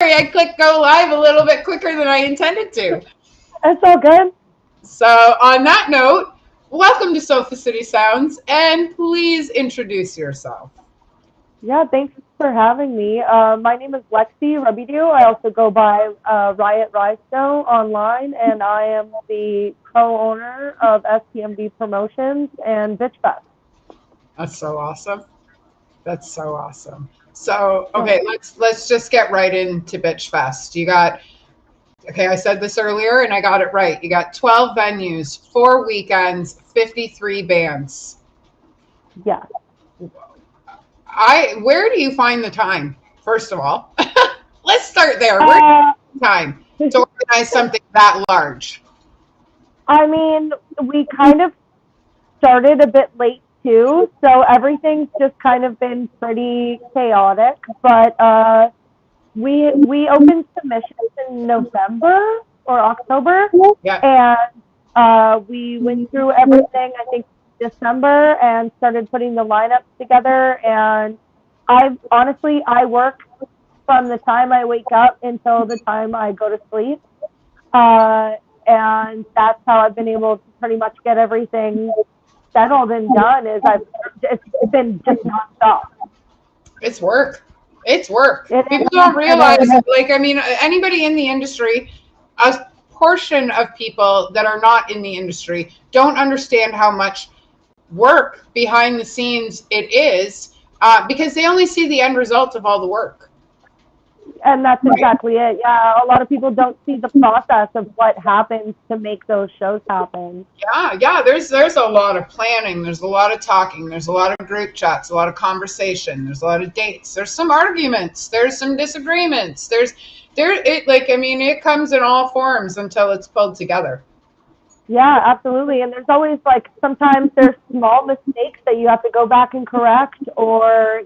I clicked go live a little bit quicker than I intended to. It's all good. So, on that note, welcome to Sofa City Sounds, and please introduce yourself. Yeah, thanks for having me. My name is Lexi Rabideau. I also go by Riot Rhisto online, and I am the co-owner of STMD Promotions and Bitch Fest. That's so awesome. That's so awesome. So, Yeah. okay, let's just get right into Bitch Fest. You got okay, I said this earlier and I got it right. You got 12 venues, 4 weekends, 53 bands. Yeah. I where do you find the time? First of all, let's start there. Where do Uh, you find time to organize something that large? I mean, we kind of started a bit late too, so everything's just kind of been pretty chaotic. But we opened submissions in November or October, Yeah. and we went through everything. I think December and started putting the lineups together. And I work from the time I wake up until the time I go to sleep, uh, and that's how I've been able to pretty much get everything settled and done. It's been just nonstop. It's work. It's work. It People is. don't It realize, is. like, I mean, anybody in the industry, a portion of people that are not in the industry don't understand how much work behind the scenes it is because they only see the end result of all the work. And that's Right? exactly it. Yeah, a lot of people don't see the process of what happens to make those shows happen. Yeah. There's a lot of planning. There's a lot of talking. There's a lot of group chats. A lot of conversation. There's a lot of dates. There's some arguments. There's some disagreements. I mean, it comes in all forms until it's pulled together. Yeah, absolutely. And there's always like sometimes there's small mistakes that you have to go back and correct, or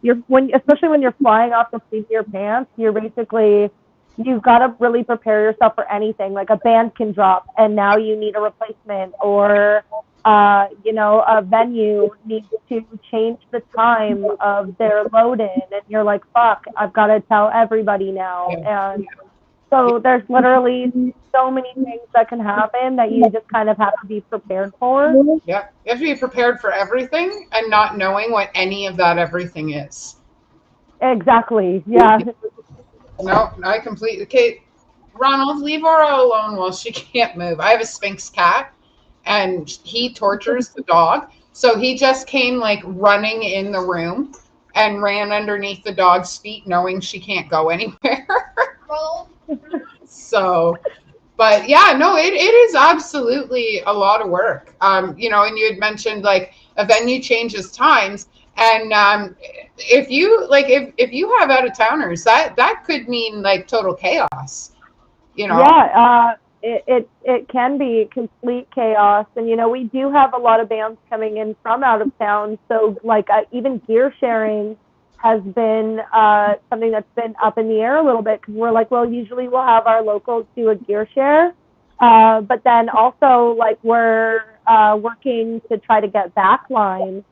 you're when especially when you're flying off the seat of your pants, you've got to really prepare yourself for anything. Like a band can drop, and now you need a replacement, or a venue needs to change the time of their load in, and you're like, fuck, I've got to tell everybody now, Yeah. and so there's literally so many things that can happen that you just kind of have to be prepared for. Yeah. You have to be prepared for everything and not knowing what any of that everything is. Exactly. Yeah. No, I completely. Okay, Ronald, leave Aura alone while she can't move. I have a Sphinx cat, and he tortures the dog. So he just came like running in the room and ran underneath the dog's feet, knowing she can't go anywhere. So, but yeah, no, it is absolutely a lot of work. And you had mentioned like a venue changes times, and if you have out of towners, that could mean like total chaos. You know, Yeah. It can be complete chaos, and we do have a lot of bands coming in from out of town. So like even gear sharing has been something that's been up in the air a little bit, because we're like, well, usually we'll have our locals do a gear share, but then also like we're working to try to get backline,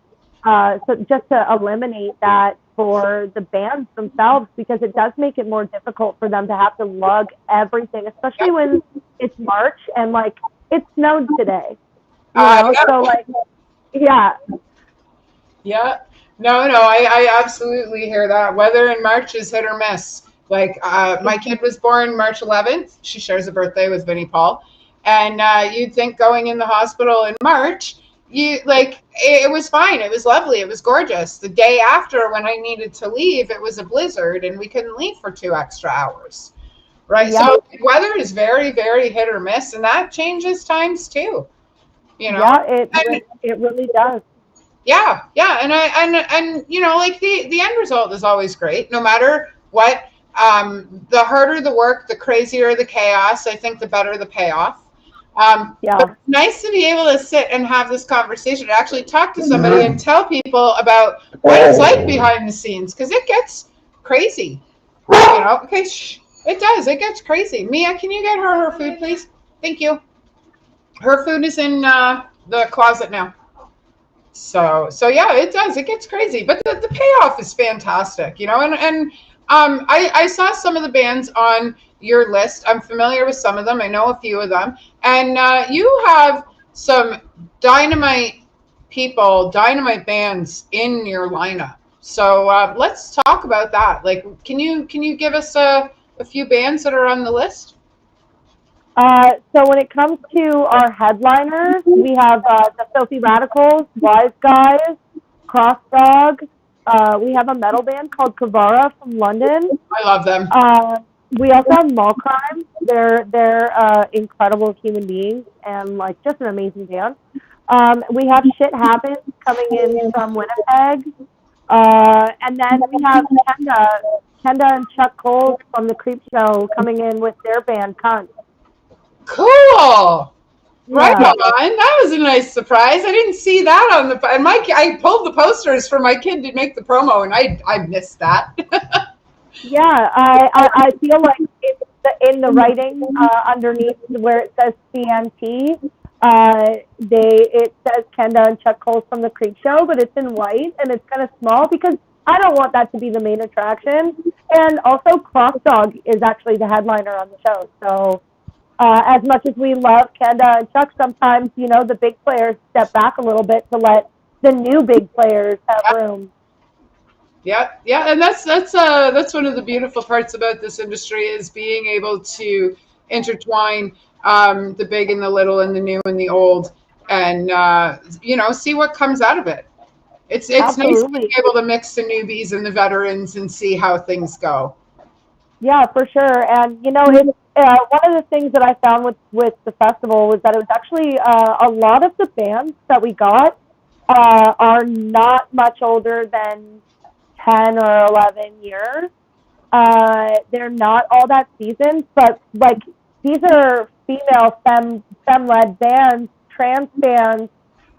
so just to eliminate that for the bands themselves, because it does make it more difficult for them to have to lug everything, especially yep. when it's March and like it snowed today, so Yep. like, yeah. Yeah. No, I absolutely hear that. Weather in March is hit or miss. Like, my kid was born March 11th. She shares a birthday with Vinnie Paul. And you'd think going in the hospital in March, it was fine. It was lovely. It was gorgeous. The day after, when I needed to leave, it was a blizzard and we couldn't leave for 2 extra hours. Right. Yeah. So weather is very, very hit or miss. And that changes times too, you know? Yeah, And it really does. yeah, and like the end result is always great, no matter what. The harder the work, the crazier the chaos. I think the better the payoff. But Yeah. it's nice to be able to sit and have this conversation, and actually talk to somebody and tell people about what it's like behind the scenes, because it gets crazy. Okay, it does. It gets crazy. Mia, can you get her food, please? Thank you. Her food is in the closet now. So yeah, it does. It gets crazy, but the payoff is fantastic, and I saw some of the bands on your list. I'm familiar with some of them. I know a few of them. And you have some dynamite people, dynamite bands in your lineup. So let's talk about that. Like, can you give us a few bands that are on the list? So when it comes to our headliners, we have the Filthy Radicals, Wise Guys, Cross Dog. We have a metal band called Kavara from London. I love them. We also have Mall Crime. They're incredible human beings and like just an amazing band. We have Shit Happens coming in from Winnipeg. And then we have Kenda and Chuck Cole from the Creep Show coming in with their band Cunt. Cool. Right Yeah. on. That was a nice surprise. I didn't see that on the and I pulled the posters for my kid to make the promo, and I missed that. Yeah, I feel like it's in the writing underneath where it says CNT. It says Kenda and Chuck Cole from the Creep Show, but it's in white and it's kind of small because I don't want that to be the main attraction. And also, Cross Dog is actually the headliner on the show. So, as much as we love Kenda and Chuck, sometimes the big players step back a little bit to let the new big players have room. Yeah, and that's one of the beautiful parts about this industry is being able to intertwine the big and the little and the new and the old, and see what comes out of it. It's nice Absolutely. being able to mix the newbies and the veterans and see how things go. Yeah, for sure. And it's one of the things that I found with the festival was that it was actually a lot of the bands that we got are not much older than 10 or 11 years. They're not all that seasoned, but like these are female femme-led bands, trans bands,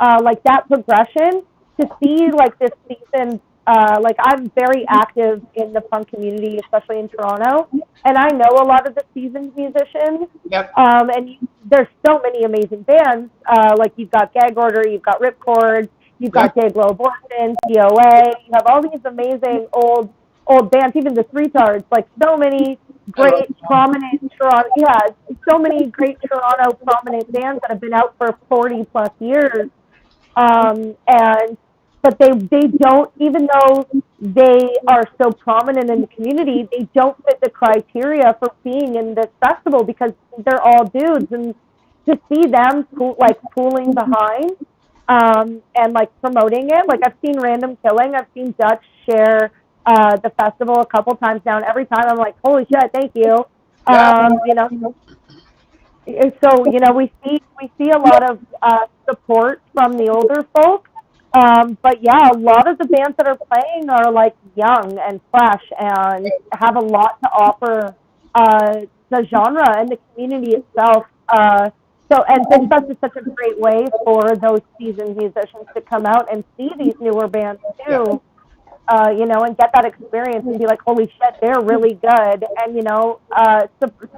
like that progression to see like this season. Like I'm very active in the punk community, especially in Toronto, and I know a lot of the seasoned musicians. Yep. There's so many amazing bands. Like you've got Gag Order, you've got Ripcord, you've got Dayglow Abortion, DOA. You have all these amazing old bands, even the Retards. Like so many great prominent Toronto. Yeah, so many great Toronto prominent bands that have been out for 40 plus years. But they don't, even though they are so prominent in the community, they don't fit the criteria for being in this festival because they're all dudes. And to see them pooling behind and like promoting it, like I've seen Random Killing, I've seen Dutch share the festival a couple times now, and every time I'm like, holy shit, thank you. So we see a lot of support from the older folks. But yeah, a lot of the bands that are playing are like young and fresh and have a lot to offer the genre and the community itself. And Bitch Fest is such a great way for those seasoned musicians to come out and see these newer bands too, and get that experience and be like, holy shit, they're really good. And,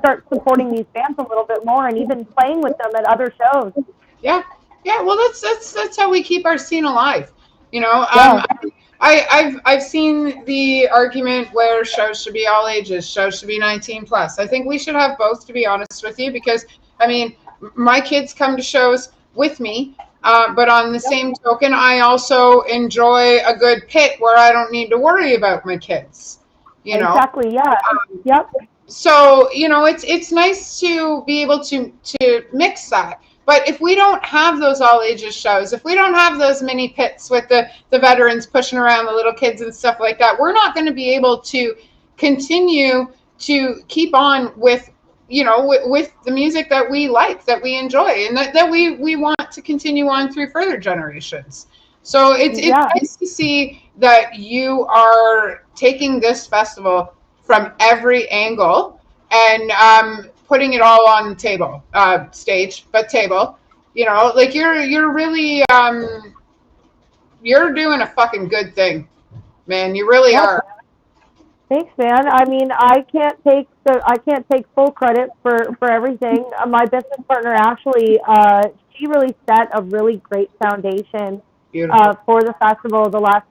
start supporting these bands a little bit more and even playing with them at other shows. Yeah. Yeah, well, that's how we keep our scene alive. I've seen the argument where shows should be all ages, shows should be 19 plus. I think we should have both, to be honest with you, because I mean, my kids come to shows with me, but on the same token, I also enjoy a good pit where I don't need to worry about my kids. Exactly. Yeah. Yep. So it's nice to be able to mix that. But if we don't have those all ages shows, if we don't have those mini pits with the veterans pushing around the little kids and stuff like that, we're not going to be able to continue to keep on with with the music that we like, that we enjoy, and that we want to continue on through further generations. So it's nice to see that you are taking this festival from every angle and putting it all on the table, stage, but table. Like you're really you're doing a fucking good thing, man. You really are. Thanks, man. I mean, I can't take full credit for everything. My business partner Ashley, she really set a really great foundation for the festival the last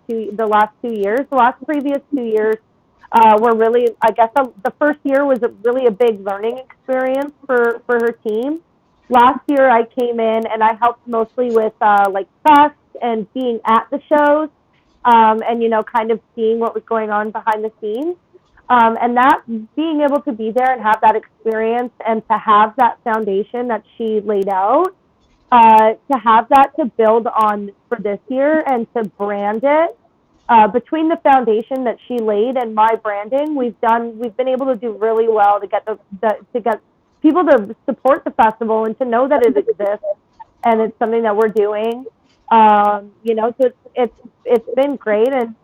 previous 2 years. were really, I guess the first year was really a big learning experience for her team. Last year I came in and I helped mostly with like press and being at the shows, and kind of seeing what was going on behind the scenes. And that being able to be there and have that experience and to have that foundation that she laid out, to have that to build on for this year and to brand it, between the foundation that she laid and my branding, we've been able to do really well to get to get people to support the festival and to know that it exists and it's something that we're doing. So it's been great, and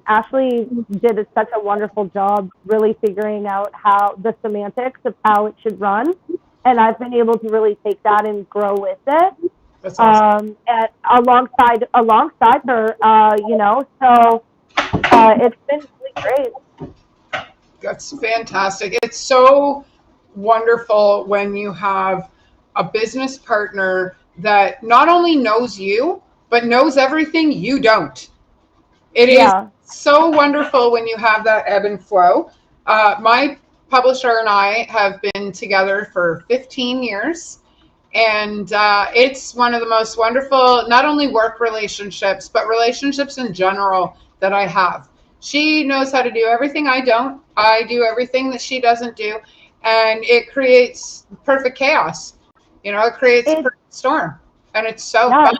Ashley did such a wonderful job really figuring out how the semantics of how it should run, and I've been able to really take that and grow with it. That's awesome. And alongside her, so it's been really great. That's fantastic. It's so wonderful when you have a business partner that not only knows you, but knows everything you don't. It is so wonderful when you have that ebb and flow. My publisher and I have been together for 15 years. And it's one of the most wonderful, not only work relationships, but relationships in general that I have. She knows how to do everything I don't. I do everything that she doesn't do. And it creates perfect chaos. It creates a perfect storm. And it's so fun.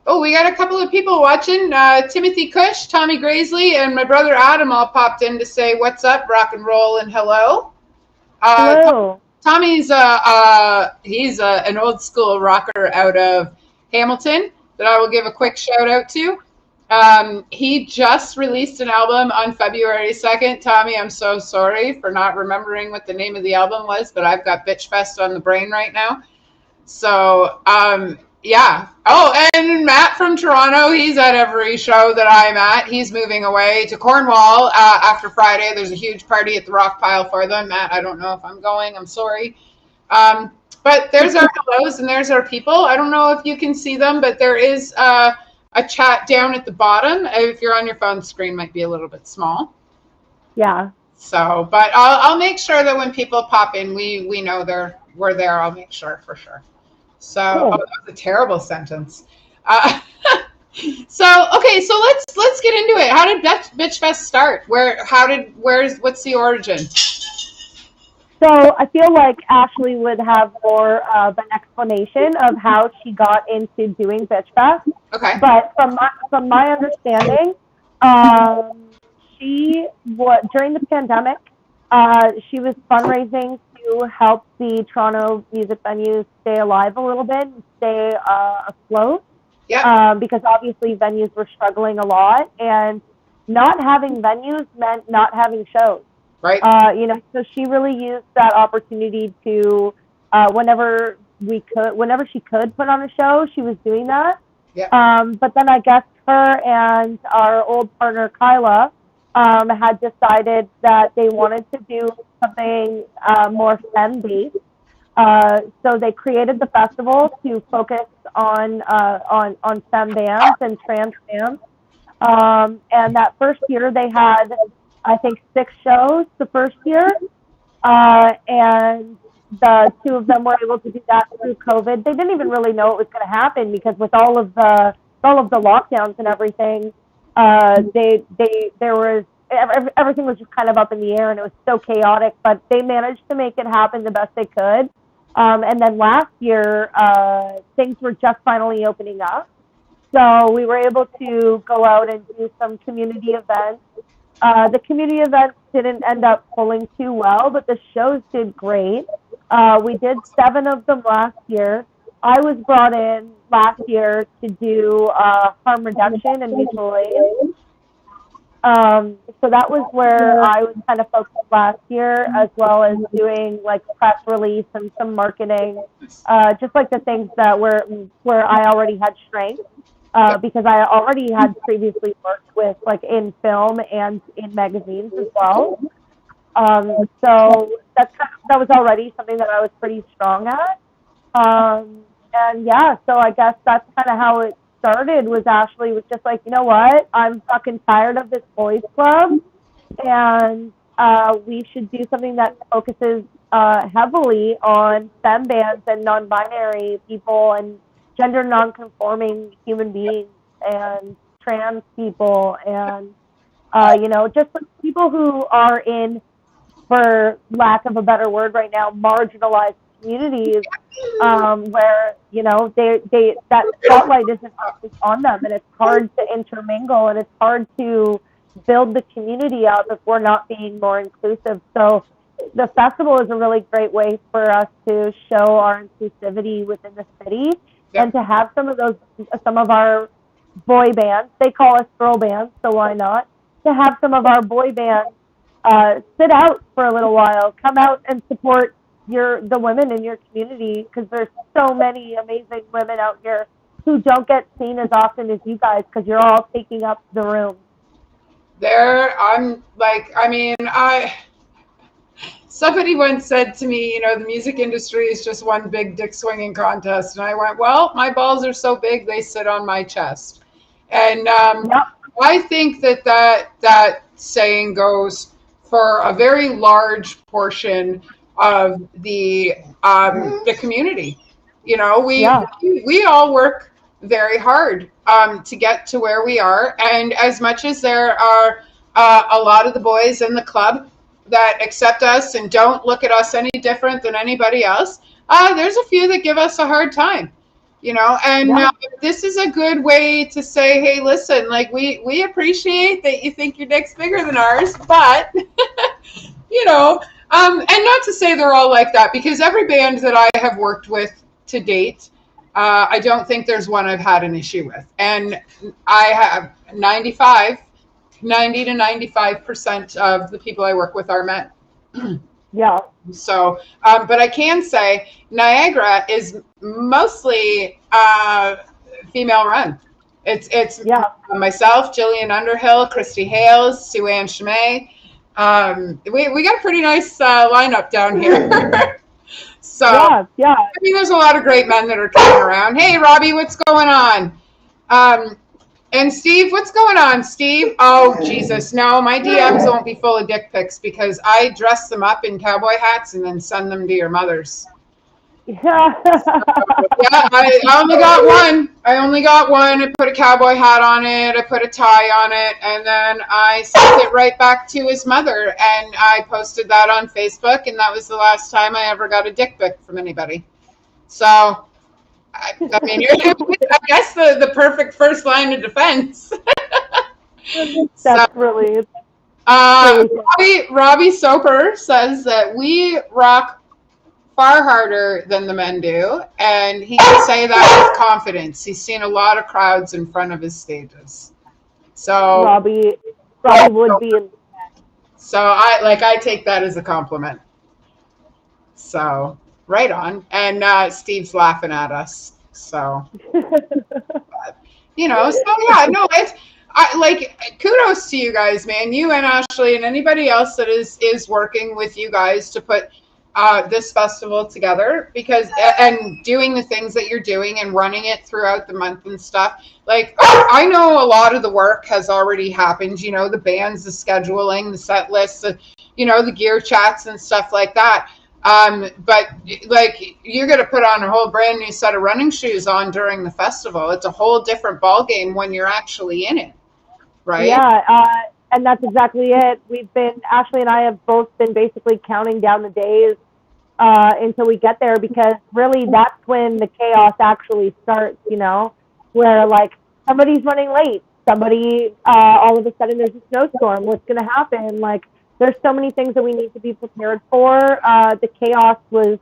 Oh, we got a couple of people watching. Timothy Cush, Tommy Graisley, and my brother Adam all popped in to say, what's up, rock and roll, and hello. Hello. Tommy's he's an old school rocker out of Hamilton that I will give a quick shout out to. He just released an album on February 2nd. Tommy, I'm so sorry for not remembering what the name of the album was, but I've got Bitch Fest on the brain right now. So, yeah. Oh, and Matt from Toronto, he's at every show that I'm at. He's moving away to Cornwall after Friday. There's a huge party at the Rock Pile for them. Matt, I don't know if I'm going. I'm sorry. But there's our hellos and there's our people. I don't know if you can see them, but there is a chat down at the bottom. If you're on your phone, the screen might be a little bit small. Yeah. So, but I'll make sure that when people pop in, we know we're there. I'll make sure for sure. So, that was a terrible sentence. So let's get into it. How did Bitch Fest start? What's the origin? So I feel like Ashley would have more of an explanation of how she got into doing Bitch Fest. Okay. But from my understanding, during the pandemic, she was fundraising to help the Toronto music venues stay alive a little bit and stay afloat. Yeah. Because obviously venues were struggling a lot, and not having venues meant not having shows. Right. So she really used that opportunity to, whenever she could put on a show, she was doing that. Yeah. But then I guess her and our old partner Kyla had decided that they wanted to do something more STEM-based. So they created the festival to focus on STEM bands and trans bands. And that first year they had, I think, 6 shows the first year. And the 2 of them were able to do that through COVID. They didn't even really know it was going to happen because with all of the lockdowns and everything, everything was just kind of up in the air and it was so chaotic, but they managed to make it happen the best they could. And then last year, things were just finally opening up. So we were able to go out and do some community events. The community events didn't end up pulling too well, but the shows did great. We did 7 of them last year. I was brought in last year to do harm reduction and mutual aid. So that was where I was kind of focused last year, as well as doing like press release and some marketing, just like the things that where I already had strength, because I already had previously worked with like in film and in magazines as well. So that was already something that I was pretty strong at. And yeah, so I guess that's kind of how it started. Was Ashley was just like, you know what, I'm fucking tired of this boys club, and we should do something that focuses heavily on femme bands and non-binary people and gender non-conforming human beings and trans people and just like people who are in, for lack of a better word right now, marginalized communities, where they that spotlight isn't always on them, and it's hard to intermingle, and it's hard to build the community up if we're not being more inclusive. So the festival is a really great way for us to show our inclusivity within the city, and to have some of our boy bands, they call us girl bands, so why not, to have some of our boy bands sit out for a little while, come out and support the women in your community, because there's so many amazing women out here who don't get seen as often as you guys, because you're all taking up the room. Somebody once said to me, the music industry is just one big dick swinging contest. And I went, well, my balls are so big, they sit on my chest. And I think that saying goes for a very large portion of the community. We all work very hard to get to where we are. And as much as there are a lot of the boys in the club that accept us and don't look at us any different than anybody else, there's a few that give us a hard time, this is a good way to say, hey, listen, like we appreciate that you think your dick's bigger than ours, but and not to say they're all like that, because every band that I have worked with to date, I don't think there's one I've had an issue with. And I have 90 to 95% of the people I work with are men. Yeah. So, but I can say Niagara is mostly female run. It's myself, Jillian Underhill, Christy Hales, Sue Ann Chimay. We got a pretty nice lineup down here. So I mean, there's a lot of great men that are coming around. Hey, Robbie, what's going on? And Steve, what's going on, Steve? Oh, Jesus. No, my DMs won't be full of dick pics, because I dress them up in cowboy hats and then send them to your mothers. I only got one. I put a cowboy hat on it. I put a tie on it. And then I sent it right back to his mother. And I posted that on Facebook. And that was the last time I ever got a dick pic from anybody. So... I mean, I guess the perfect first line of defense. That's really. Robbie Soper says that we rock far harder than the men do, and he can say that with confidence. He's seen a lot of crowds in front of his stages. So Robbie would be. So I take that as a compliment. So. Right on. And Steve's laughing at us. So, kudos to you guys, man. You and Ashley and anybody else that is working with you guys to put this festival together, and doing the things that you're doing and running it throughout the month and stuff. Like, I know a lot of the work has already happened, the bands, the scheduling, the set lists, the gear chats and stuff like that. But like, you're going to put on a whole brand new set of running shoes on during the festival. It's a whole different ball game when you're actually in it, right? Yeah, and that's exactly it. Ashley and I have both been basically counting down the days until we get there, because really that's when the chaos actually starts, where like somebody's running late, all of a sudden there's a snowstorm. What's going to happen? Like, there's so many things that we need to be prepared for. The chaos was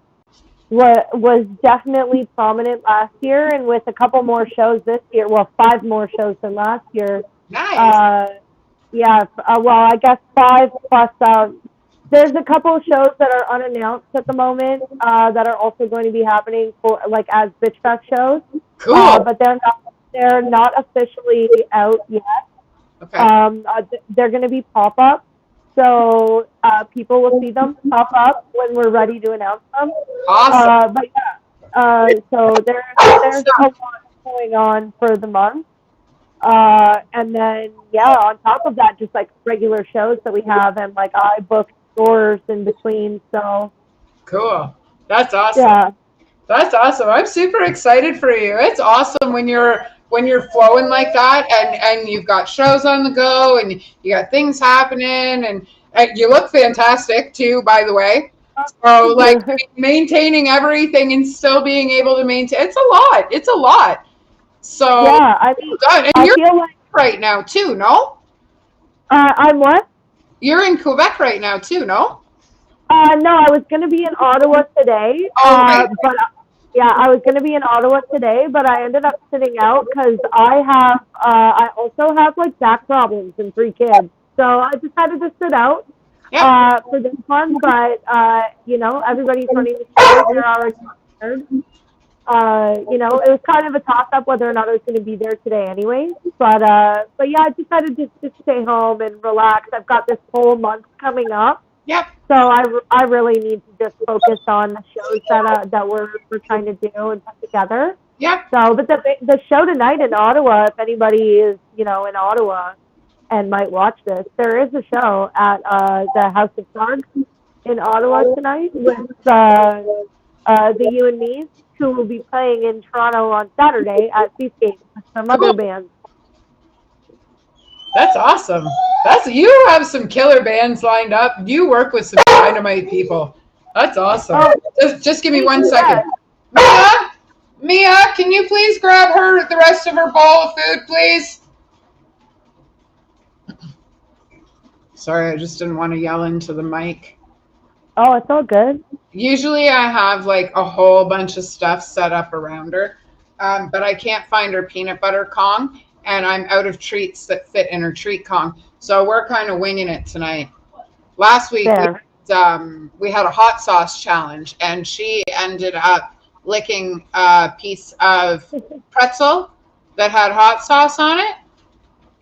definitely prominent last year, and with a couple more shows this year, 5 more shows than last year. Nice. I guess 5 plus. There's a couple of shows that are unannounced at the moment that are also going to be happening as Bitch Fest shows. Cool. But they're not officially out yet. Okay. They're going to be pop-ups. So people will see them pop up when we're ready to announce them. Awesome. So there's a lot going on for the month. And then, yeah, on top of that, just like regular shows that we have, and like I book tours in between. So, Cool. That's awesome. yeah. That's awesome. I'm super excited for you. It's awesome when you're flowing like that and you've got shows on the go and you got things happening and you look fantastic too, by the way. So like maintaining everything and still being able to maintain it's a lot. It's a lot. So Yeah, I mean, God, and I you're feel like right now too, no? I'm what? You're in Quebec right now too, no? No, I was going to be in Ottawa today, Oh right. but yeah, I was going to be in Ottawa today, but I ended up sitting out because I also have like back problems and 3 kids. So I decided to sit out Yep. for this one, but you know, everybody's running the shows. They're already prepared. You know, it was kind of a toss up whether or not I was going to be there today, anyways. But yeah, I decided to just stay home and relax. I've got this whole month coming up, Yep. so I really need to just focus on the shows that we're trying to do and put together. Yep. So, but the show tonight in Ottawa, if anybody is in Ottawa and might watch this, there is a show at the House of Cards in Ottawa tonight with the You and Me, who will be playing in Toronto on Saturday at Seascape with some other bands. That's awesome. You have some killer bands lined up. You work with some dynamite people. That's awesome. Just give me 1 second. Mia, can you please grab her the rest of her bowl of food, please? Sorry, I just didn't want to yell into the mic. Oh, it's all good. Usually I have like a whole bunch of stuff set up around her, but I can't find her peanut butter Kong, and I'm out of treats that fit in her treat Kong. So we're kind of winging it tonight. Last week we had a hot sauce challenge, and she ended up licking a piece of pretzel that had hot sauce on it.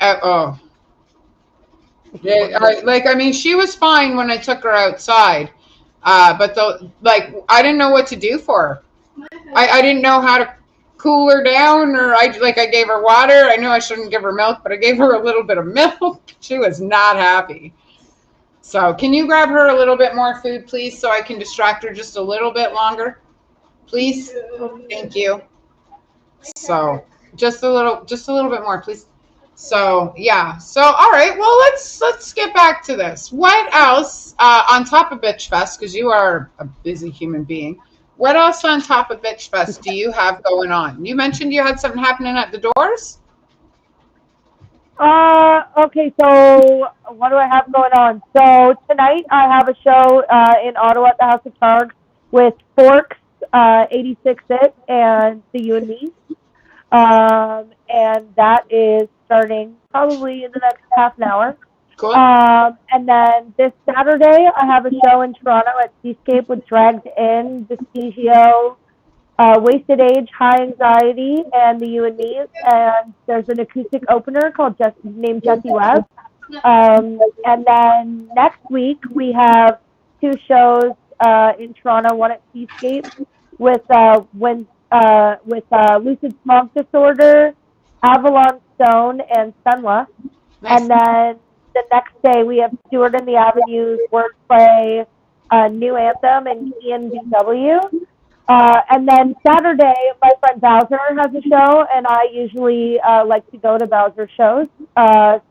Oh. Yeah, I mean, she was fine when I took her outside. But I didn't know what to do for her. I didn't know how to cool her down, or I gave her water. I knew I shouldn't give her milk, but I gave her a little bit of milk. She was not happy. So can you grab her a little bit more food, please, so I can distract her just a little bit longer, please? Thank you. So just a little bit more, please. So yeah. So all right. Well, let's get back to this. What else on top of Bitch Fest? Because you are a busy human being. What else on top of Bitch Fest do you have going on? You mentioned you had something happening at the Doors. Okay. So what do I have going on? So tonight I have a show in Ottawa at the House of Cards with Forks, 86-It, and the You and Me. And that is starting probably in the next half an hour. Cool. And then this Saturday, I have a show in Toronto at Seascape with Dragged In, Vestigio, Wasted Age, High Anxiety, and the You and Me. And there's an acoustic opener named Jesse West. And then next week, we have 2 shows in Toronto, one at Seascape with Lucid Smog Disorder, Avalon Stone, and Sunless. Nice. And then the next day we have Stewart and the Avenues, Wordplay, New Anthem, and Ian BW. And then Saturday, my friend Bowser has a show, and I usually like to go to Bowser shows.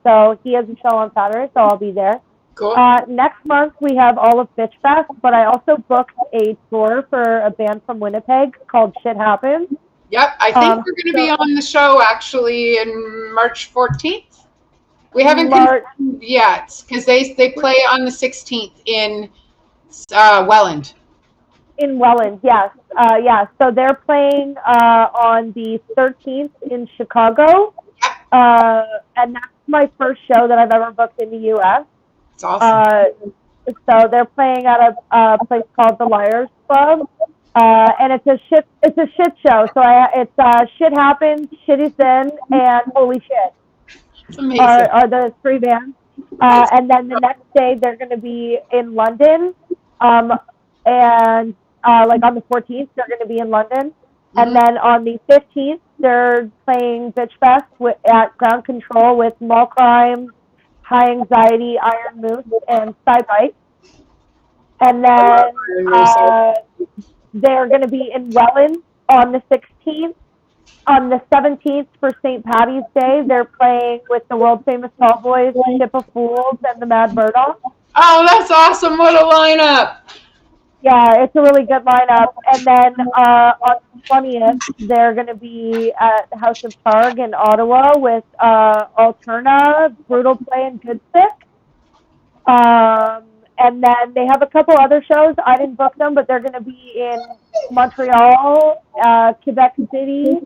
So he has a show on Saturday, so I'll be there. Cool. Next month, we have all of Bitch Fest, but I also booked a tour for a band from Winnipeg called Shit Happens. Yep, I think we're going to be on the show actually in March 14th. We haven't confirmed yet because they play on the 16th in Welland. In Welland, yes. So they're playing on the 13th in Chicago. Yep. And that's my first show that I've ever booked in the U.S. It's awesome. So they're playing at a place called the Liars Club. And it's a shit show. So it's Shit Happens, Shit Is In, and Holy Shit. It's amazing. Are the 3 bands. And then the next day they're going to be in London. And like on the 14th, they're going to be in London. And then on the 15th, they're playing Bitch Fest at Ground Control with Mall Crime, High Anxiety, Iron Moose, and Skybite. And then they're going to be in Welland on the 16th. On the 17th for St. Patty's Day, they're playing with the world famous Tall Boys, Ship of Fools, and the Mad Murdoch. Oh, that's awesome. What a lineup. Yeah, it's a really good lineup. And then on the 20th, they're going to be at the House of Targ in Ottawa with Alterna, Brutal Play, and Good Sick. And then they have a couple other shows. I didn't book them, but they're going to be in Montreal, Quebec City,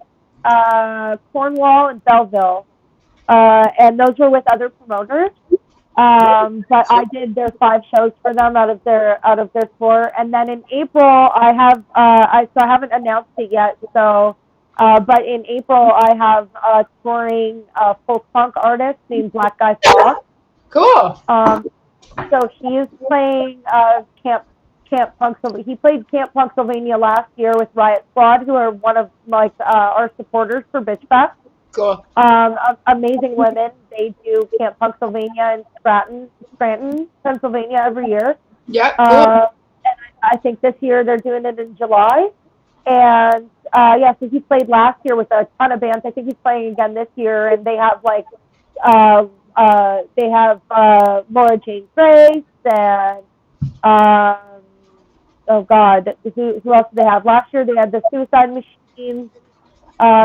Cornwall, and Belleville. And those were with other promoters. But I did their 5 shows for them out of their tour. And then in April, I haven't announced it yet. So, but in April, I have a touring folk punk artist named Black Guy Fox. Cool. So he's playing Camp Punksylvania. He played Camp Punksylvania last year with Riot Squad, who are one of our supporters for Bitch Fest. Cool. Amazing women. They do Camp Punksylvania in Scranton, Pennsylvania every year. Yeah. Cool. And I think this year they're doing it in July. And so he played last year with a ton of bands. I think he's playing again this year, and they have Laura Jane Grace and oh God, who else do they have? Last year they had the Suicide Machines.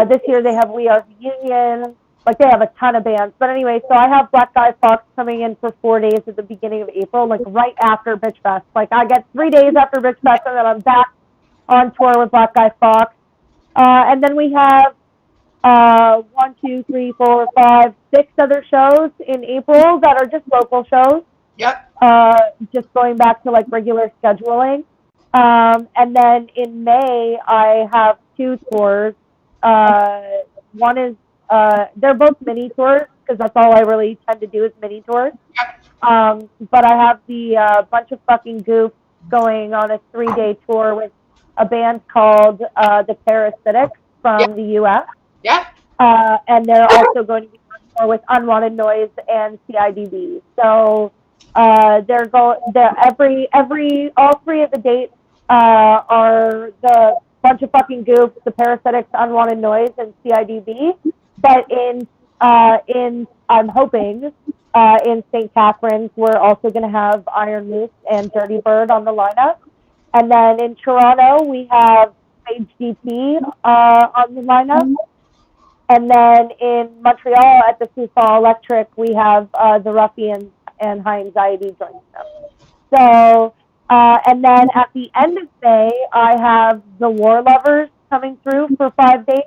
This year they have We Are the Union. Like, they have a ton of bands. But anyway, so I have Black Guy Fox coming in for 4 days at the beginning of April, like right after Bitch Fest. Like, I get 3 days after Bitch Fest, and then I'm back on tour with Black Guy Fox. And then we have 1, 2, 3, 4, 5, 6 other shows in April that are just local shows. Yep. Just going back to like regular scheduling. And then in May, I have 2 tours. One is they're both mini tours because that's all I really tend to do is mini tours. But I have the Bunch of Fucking Goofs going on a 3-day tour with a band called the Parasitics from the U.S. Yeah. And they're also going to be on tour with Unwanted Noise and CIDB. So all 3 of the dates are the Bunch of Fucking Goofs, the Parasitics, Unwanted Noise, and CIDB. But I'm hoping in St. Catharines, we're also going to have Iron Moose and Dirty Bird on the lineup. And then in Toronto, we have Sage DP on the lineup. And then in Montreal at the Foufall Electric, we have the Ruffians and High Anxiety joining them. So, and then at the end of May, I have the War Lovers coming through for 5 days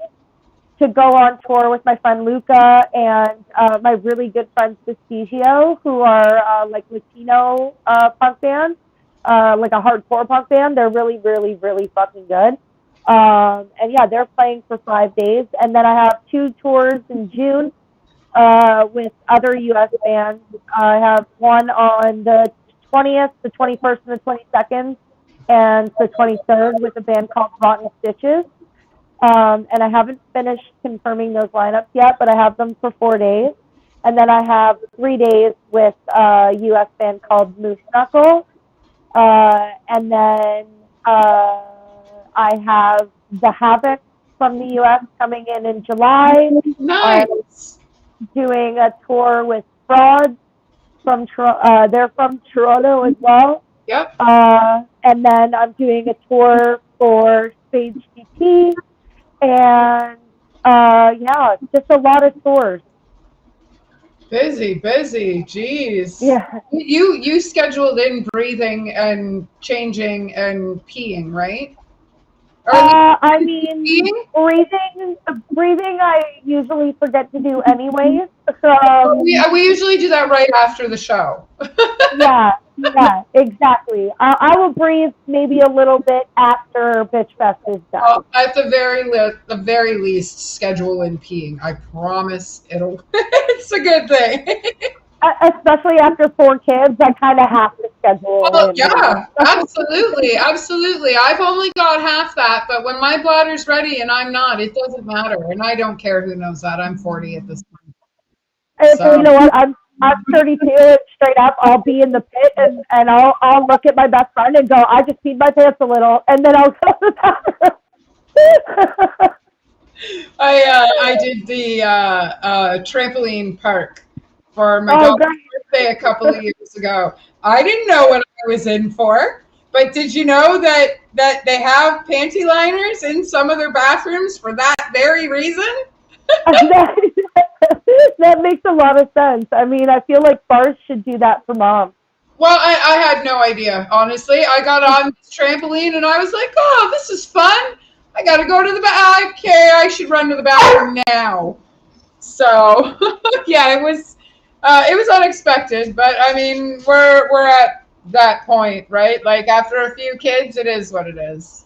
to go on tour with my friend Luca and my really good friend Vestigio, who are like Latino punk band, like a hardcore punk band. They're really, really, really fucking good. And yeah, they're playing for 5 days. And then I have 2 tours in June with other U.S. bands. I have one on the 20th, the 21st, and the 22nd, and the 23rd with a band called Rotten Stitches. And I haven't finished confirming those lineups yet, but I have them for 4 days. And then I have 3 days with a U.S. band called Moose Knuckle. And then I have the Havoc from the U.S. coming in July. Nice. Doing a tour with Frauds from they're from Toronto as well. Yep. And then I'm doing a tour for Sage GT. And yeah, just a lot of tours. Busy. Jeez. Yeah. You scheduled in breathing and changing and peeing, right? I mean, breathing I usually forget to do anyways. We usually do that right after the show. Yeah, exactly. I will breathe maybe a little bit after Bitch Fest is done. Oh, at the very least, schedule in peeing. I promise it's a good thing. especially after 4 kids, I kind of have to schedule Oh, in. yeah, absolutely, absolutely. I've only got half that, but when my bladder's ready and I'm not, it doesn't matter. And I don't care who knows that. I'm 40 at this point. You So, know what? I'm 32 and straight up. I'll be in the pit and I'll look at my best friend and go, I just peed my pants a little, and then I'll go to the bathroom. I did the trampoline park for my daughter's birthday a couple of years ago. I didn't know what I was in for, but did you know that they have panty liners in some of their bathrooms for that very reason? That makes a lot of sense. I mean, I feel like bars should do that for moms. Well, I had no idea, honestly. I got on this trampoline and I was like, oh, this is fun. I got to go to the bathroom. Okay, I should run to the bathroom now. So, yeah, it was unexpected, but I mean, we're at that point, right? Like after a few kids, it is what it is.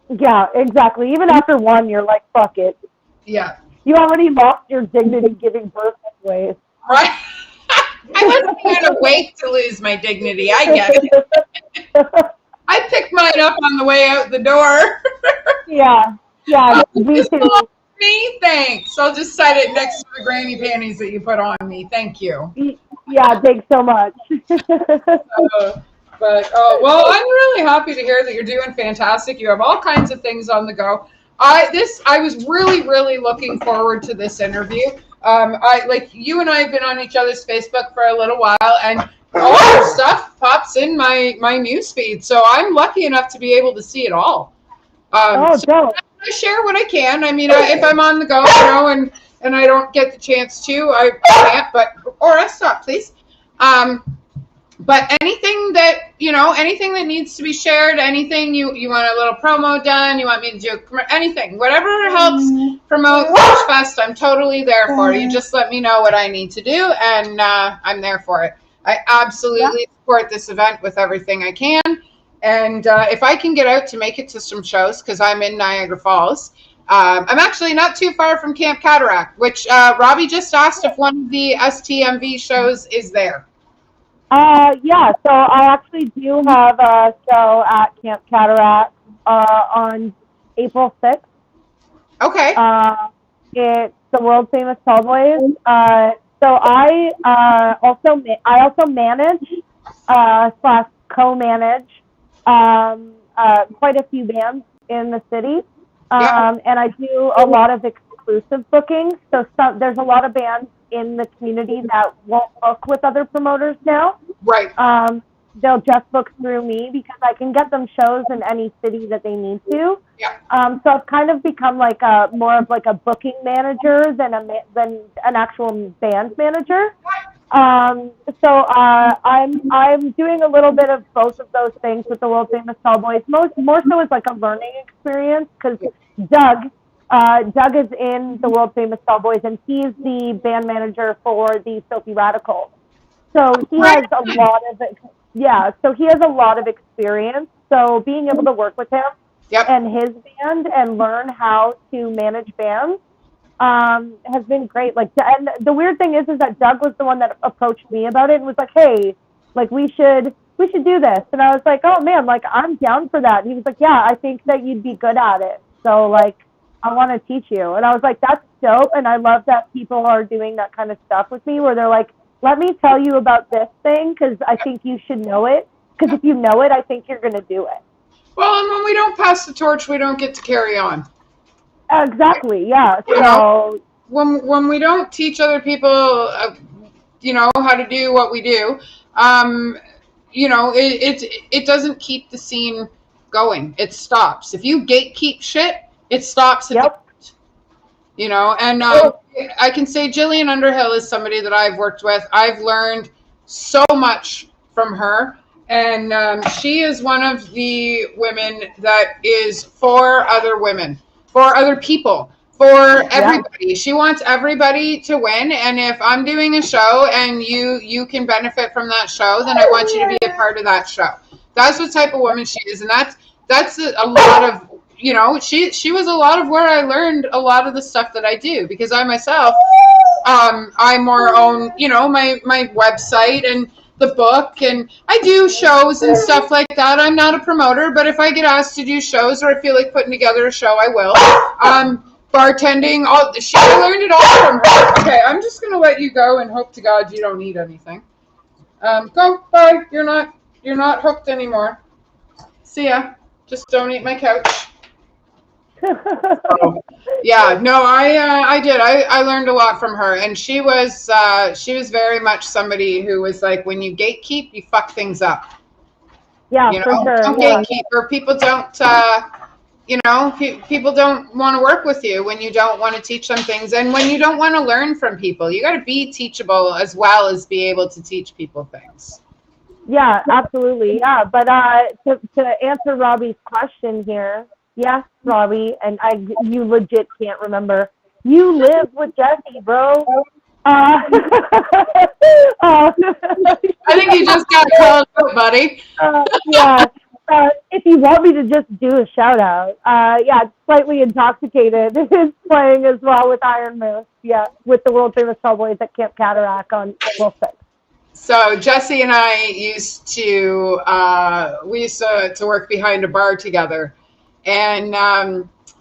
Yeah, exactly. Even after one, you're like, fuck it. Yeah. You already lost your dignity giving birth anyways. Right. I wasn't going to wait to lose my dignity. I get it. I picked mine up on the way out the door. Yeah, me too. Me, thanks. I'll just set it next to the granny panties that you put on me. Thank you. Yeah, thanks so much. Well, I'm really happy to hear that you're doing fantastic. You have all kinds of things on the go. I was really looking forward to this interview. Like you and I have been on each other's Facebook for a little while, and all your stuff pops in my news feed. So I'm lucky enough to be able to see it all. So I share what I can. I mean, if I'm on the go, and I don't get the chance to, I can't. But Aura, stop, please. But anything that needs to be shared, anything you want a little promo done, you want me to do anything, whatever helps promote Witch Fest, I'm totally there for. You just let me know what I need to do, and I'm there for it. I absolutely support this event with everything I can. And if I can get out to make it to some shows, because I'm in Niagara Falls, I'm actually not too far from Camp Cataract, which Robbie just asked if one of the STMV shows is there. Yeah, so I actually do have a show at Camp Cataract on April 6th. Okay. It's the world famous Tallboys. So I also manage / co-manage quite a few bands in the city, and I do a lot of exclusive bookings. So there's a lot of bands in the community that won't book with other promoters now. Right. They'll just book through me because I can get them shows in any city that they need to. Yeah. So I've kind of become like more of like a booking manager than an actual band manager. So I'm doing a little bit of both of those things with the world famous Tallboys. More so as like a learning experience because Doug is in the world famous Tallboys and he's the band manager for the Filthy Radicals. So he has a lot of experience. So being able to work with him and his band and learn how to manage bands has been great. Like, and the weird thing is that Doug was the one that approached me about it and was like, "Hey, like we should do this." And I was like, "Oh man, like I'm down for that." And he was like, "Yeah, I think that you'd be good at it. So like, I want to teach you." And I was like, "That's dope." And I love that people are doing that kind of stuff with me, where they're like, "Let me tell you about this thing because I think you should know it. Because if you know it, I think you're going to do it." Well, and when we don't pass the torch, we don't get to carry on. Exactly. Yeah. So when we don't teach other people, how to do what we do, it doesn't keep the scene going. It stops. If you gatekeep shit, it stops at the point. And I can say Jillian Underhill is somebody that I've worked with. I've learned so much from her. And she is one of the women that is for other women, for other people, for everybody. Yeah. She wants everybody to win. And if I'm doing a show and you can benefit from that show, then I want you to be a part of that show. That's what type of woman she is. And that's a lot of, she was a lot of where I learned a lot of the stuff that I do, because I myself I more own, my website and the book, and I do shows and stuff like that. I'm not a promoter, but if I get asked to do shows or I feel like putting together a show, I will. Bartending, I learned it all from her. Okay, I'm just gonna let you go and hope to God you don't need anything. Go, bye. You're not hooked anymore. See ya. Just don't eat my couch. Yeah, no, I did. I learned a lot from her, and she was very much somebody who was like, when you gatekeep, you fuck things up. Yeah, for sure. Don't gatekeep, or people don't. People don't want to work with you when you don't want to teach them things, and when you don't want to learn from people. You got to be teachable as well as be able to teach people things. Yeah, absolutely. Yeah, but to answer Robbie's question here, yes, Robbie, and you legit can't remember. You live with Jesse, bro. I think you just got called out, buddy. Yeah. If you want me to just do a shout out, yeah, Slightly Intoxicated is playing as well with Iron Moose. Yeah, with the world famous Cowboys at Camp Cataract on April 6th. So Jesse and I used to work behind a bar together, and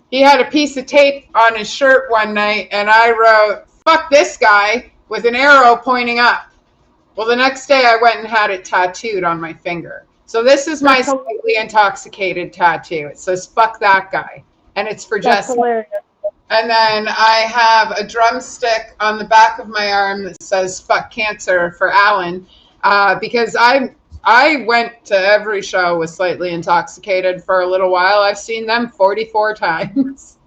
he had a piece of tape on his shirt one night, and I wrote "fuck this guy" with an arrow pointing up. Well, the next day I went and had it tattooed on my finger. So this is my Slightly Intoxicated tattoo. It says "fuck that guy," and it's for Jesse. Hilarious. And then I have a drumstick on the back of my arm that says "fuck cancer" for Alan, because I went to every show with Slightly Intoxicated for a little while. I've seen them 44 times.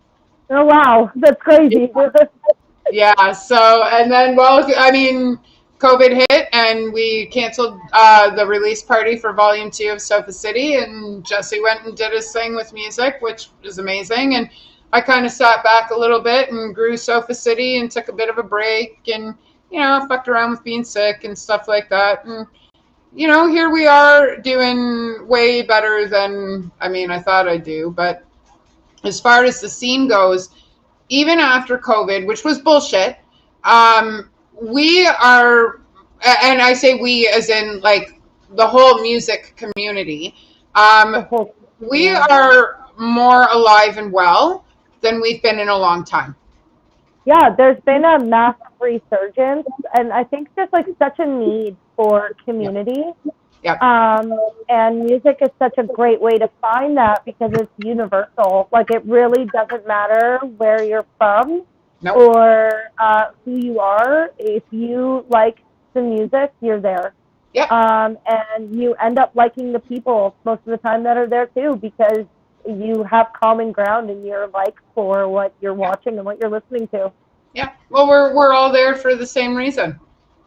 Oh, wow. That's crazy. Yeah. So, and then, COVID hit and we canceled the release party for Volume 2 of Sofa City, and Jesse went and did his thing with music, which was amazing. And I kind of sat back a little bit and grew Sofa City and took a bit of a break, and, fucked around with being sick and stuff like that. And, here we are doing way better than, I thought I'd do. But as far as the scene goes, even after COVID, which was bullshit, we are, and I say we as in like the whole music community, we are more alive and well than we've been in a long time. Yeah, there's been a massive resurgence, and I think there's like such a need for community. Yep. And music is such a great way to find that because it's universal. Like, it really doesn't matter where you're from. Nope. Or who you are. If you like the music, you're there. Yeah. And you end up liking the people most of the time that are there too, because you have common ground in your like for what you're watching and what you're listening to. Yeah. Well, we're all there for the same reason.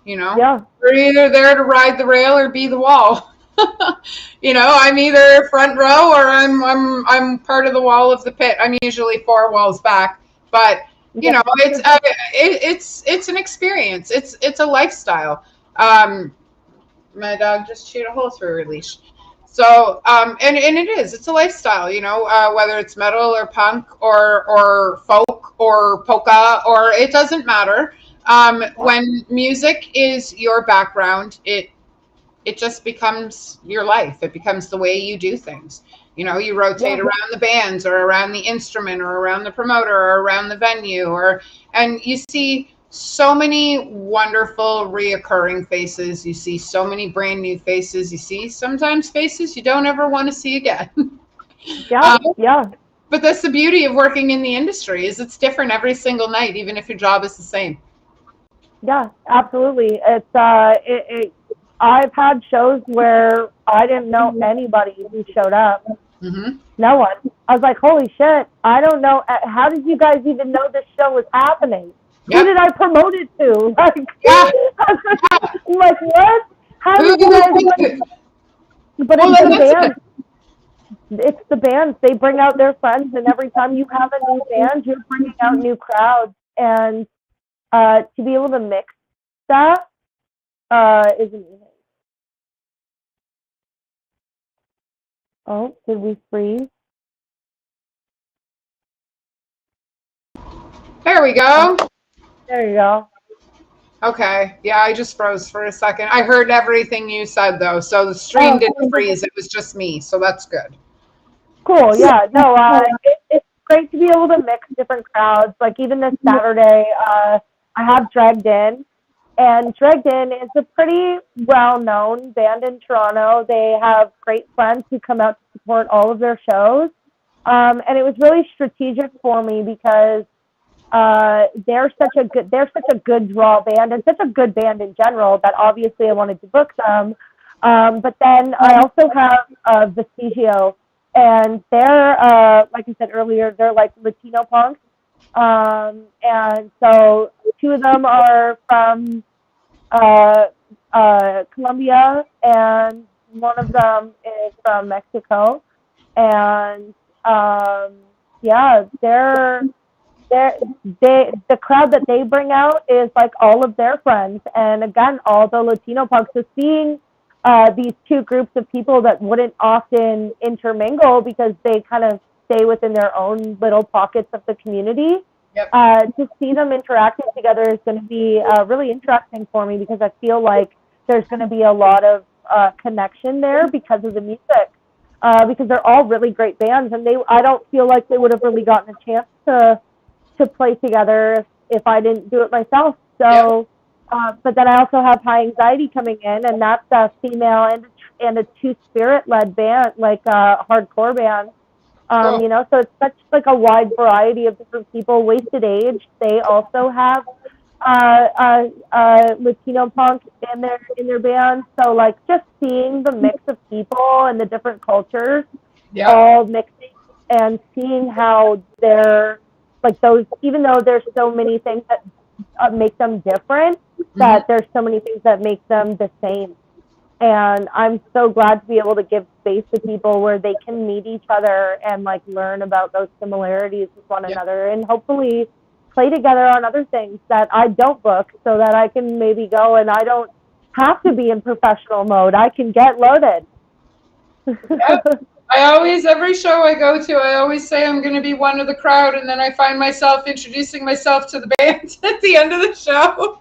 Yeah. We're either there to ride the rail or be the wall. I'm either front row or I'm part of the wall of the pit. I'm usually 4 walls back, but it's an experience. It's a lifestyle. My dog just chewed a hole through her leash. So, and it's a lifestyle, whether it's metal or punk or folk or polka, or it doesn't matter. When music is your background, it just becomes your life. It becomes the way you do things. You rotate around the bands or around the instrument or around the promoter or around the venue, and you see so many wonderful reoccurring faces. You see so many brand new faces. You see sometimes faces you don't ever want to see again. Yeah. But that's the beauty of working in the industry, is it's different every single night, even if your job is the same. Yeah, absolutely. It's I've had shows where I didn't know anybody who showed up. Mm-hmm. No one. I was like, holy shit, I don't know. How did you guys even know this show was happening? Yep. Who did I promote it to? Like, Yeah. Like, what? How did you guys? But it's the bands. It's the bands. They bring out their friends, and every time you have a new band, you're bringing out new crowds. And to be able to mix that is amazing. Oh, did we freeze? There we go. There you go. Okay. Yeah, I just froze for a second. I heard everything you said though, so the stream Oh, didn't freeze. It was just me, so that's good. cool. Yeah. No, it's great to be able to mix different crowds. Like even this Saturday, I have Dragged In, and Dragged In is a pretty well-known band in Toronto. They have great friends who come out to support all of their shows. And it was really strategic for me because they're such a good draw band and such a good band in general that obviously I wanted to book them. But then I also have Vestigio, and they're like I said earlier, they're like Latino punks. And so two of them are from uh, Colombia, and one of them is from Mexico. And yeah, they're the crowd that they bring out is like all of their friends, and again, all the Latino punks. So seeing these two groups of people that wouldn't often intermingle because they kind of stay within their own little pockets of the community, Yep. to see them interacting together is going to be really interesting for me because I feel like there's going to be a lot of connection there because of the music. Because they're all really great bands, and I don't feel like they would have really gotten a chance to play together if I didn't do it myself. Yep. So, but then I also have High Anxiety coming in, and that's a female and a Two Spirit led band, like a hardcore band. Cool. So it's such like a wide variety of different people. Wasted Age, they also have Latino punk in their band. So like just seeing the mix of people and the different cultures Yep. all mixing and seeing how they're like those, even though there's so many things that make them different, that there's so many things that make them the same. And I'm so glad to be able to give space to people where they can meet each other and like learn about those similarities with one another, and hopefully play together on other things that I don't book, so that I can maybe go and I don't have to be in professional mode. I can get loaded. Yep. Every show I go to, I always say I'm going to be one of the crowd, and then I find myself introducing myself to the band at the end of the show.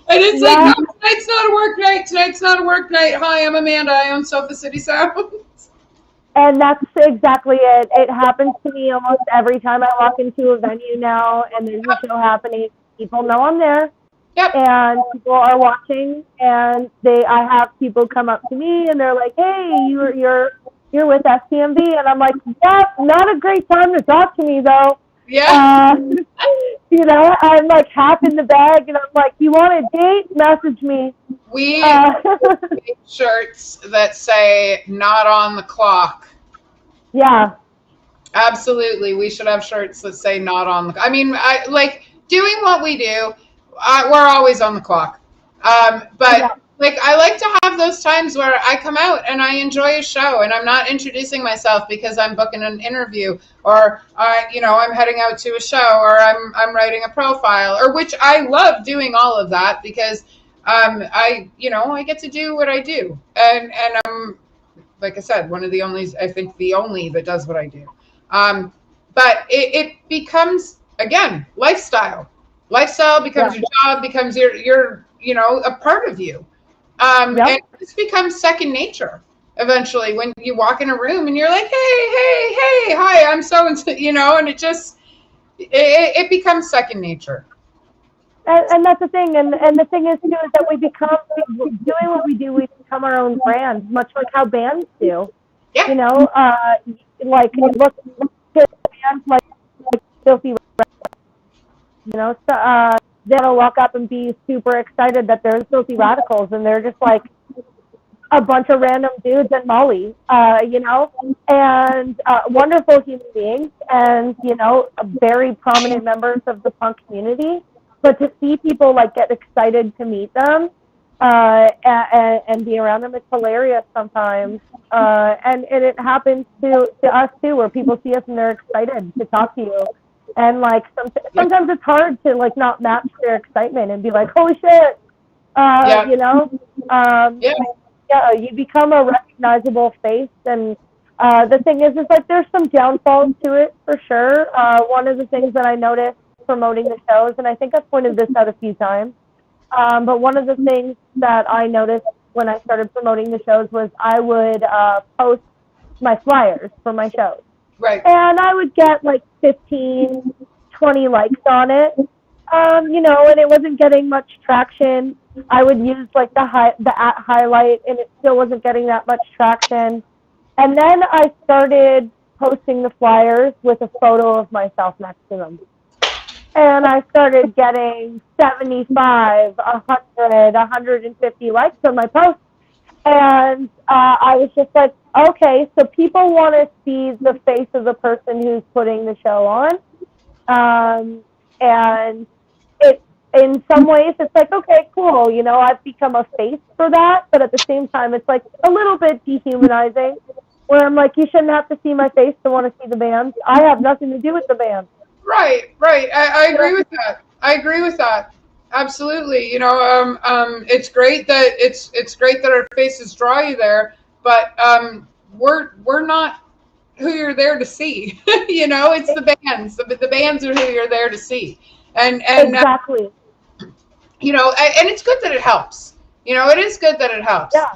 And it's like, no, tonight's not a work night. Tonight's not a work night. Hi, I'm Amanda. I own Sofa City Sounds. And that's exactly it. It happens to me almost every time I walk into a venue now and there's a show happening. People know I'm there. Yep. And people are watching, and I have people come up to me and they're like, "Hey, you're with STMV," and I'm like, "Yeah, not a great time to talk to me though." Yeah. I'm like half in the bag, and I'm like, "You want a date? Message me." We make shirts that say "Not on the clock." Yeah. Absolutely, we should have shirts that say "Not on the." I mean, I like doing what we do. We're always on the clock, but. Yeah. Like, I like to have those times where I come out and I enjoy a show and I'm not introducing myself because I'm booking an interview, or I'm heading out to a show, or I'm writing a profile, or which I love doing all of that because I get to do what I do, and I'm, like I said, one of the only, I think the only that does what I do. But it becomes, again, lifestyle. Lifestyle becomes your job, becomes your a part of you. And this becomes second nature eventually when you walk in a room and you're like, hey, hi, I'm so and so, and it just, it becomes second nature. And that's the thing. And the thing is, too, is that doing what we do, we become our own brand, much like how bands do. Yeah. Like, look at bands like Filthy Radical, they'll walk up and be super excited that there's Filthy Radicals, and they're just like a bunch of random dudes and Molly, and wonderful human beings, and very prominent members of the punk community. But to see people like get excited to meet them and be around them, it's hilarious sometimes. And it happens to us too, where people see us and they're excited to talk to you. And like sometimes it's hard to like not match their excitement and be like, holy shit, you become a recognizable face. And the thing is like there's some downfalls to it for sure. One of the things that I noticed promoting the shows, and I think I've pointed this out a few times, But one of the things that I noticed when I started promoting the shows was I would post my flyers for my shows. Right. And I would get like 15, 20 likes on it. You know, and it wasn't getting much traction. I would use like the at highlight, and it still wasn't getting that much traction. And then I started posting the flyers with a photo of myself next to them. And I started getting 75, 100, 150 likes on my post. And I was just like, okay, so people want to see the face of the person who's putting the show on. And it, in some ways, it's like, okay, cool. You know, I've become a face for that. But at the same time, it's like a little bit dehumanizing, where I'm like, you shouldn't have to see my face to want to see the band. I have nothing to do with the band. Right. I agree with that. I agree with that. Absolutely. You know, it's great that it's great that our faces draw you there, but we're not who you're there to see. You know, it's the bands. The bands are who you're there to see. And exactly. You know, and it's good that it helps. You know, it is good that it helps. Yeah.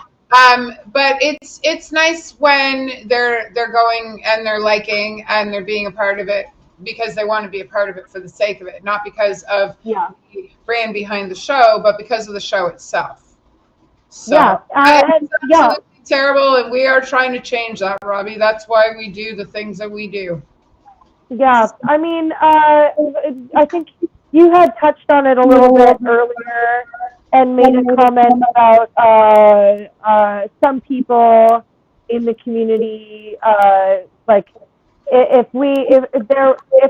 But it's nice when they're going and they're liking and they're being a part of it because they want to be a part of it for the sake of it, not because of the brand behind the show, but because of the show itself. So it's absolutely terrible, and we are trying to change that, Robbie. That's why we do the things that we do. Yeah, I mean, I think you had touched on it a little bit earlier and made a comment about some people in the community, like if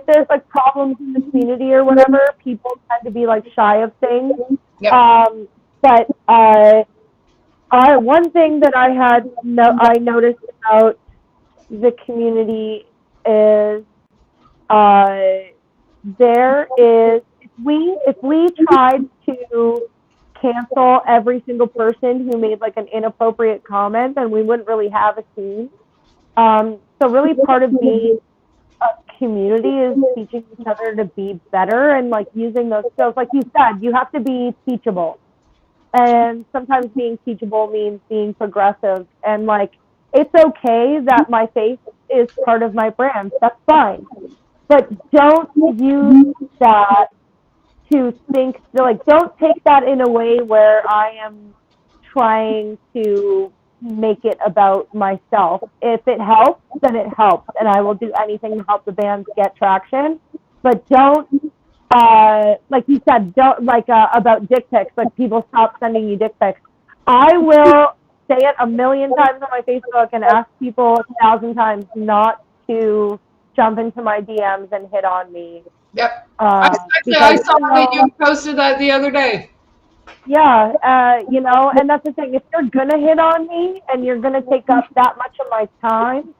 there's like problems in the community or whatever, people tend to be like shy of things. Yep. But one thing that I noticed about the community is if we tried to cancel every single person who made like an inappropriate comment, then we wouldn't really have a scene. So really part of being a community is teaching each other to be better and like using those skills. Like you said, you have to be teachable. And sometimes being teachable means being progressive. And like, it's okay that my face is part of my brand. That's fine. But don't use that to think, like, don't take that in a way where I am trying to make it about myself. If it helps, then it helps, and I will do anything to help the band get traction. But don't, like you said, don't about dick pics. Like, people stop sending you dick pics. I will say it 1,000,000 times on my Facebook and ask people 1,000 times not to jump into my DMs and hit on me. Yep. I saw that you posted that the other day. Yeah, you know, and that's the thing. If you're going to hit on me and you're going to take up that much of my time,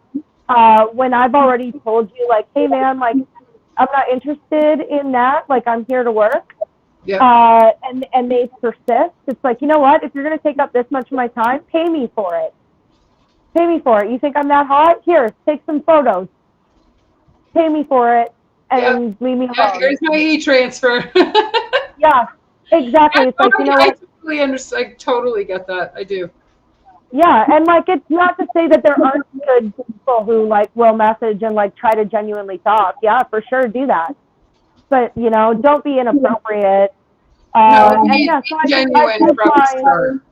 when I've already told you, like, hey, man, like, I'm not interested in that. Like, I'm here to work. Yep. And they persist. It's like, you know what? If you're going to take up this much of my time, pay me for it. Pay me for it. You think I'm that hot? Here, take some photos. Pay me for it and leave me alone. Yeah, here's my e-transfer. Yeah, exactly. It's like, you know what? I totally get that. I do. Yeah, and like, it's not to say that there aren't good people who like will message and like try to genuinely talk. Yeah, for sure, do that. But you know, don't be inappropriate. No, be genuine from the start.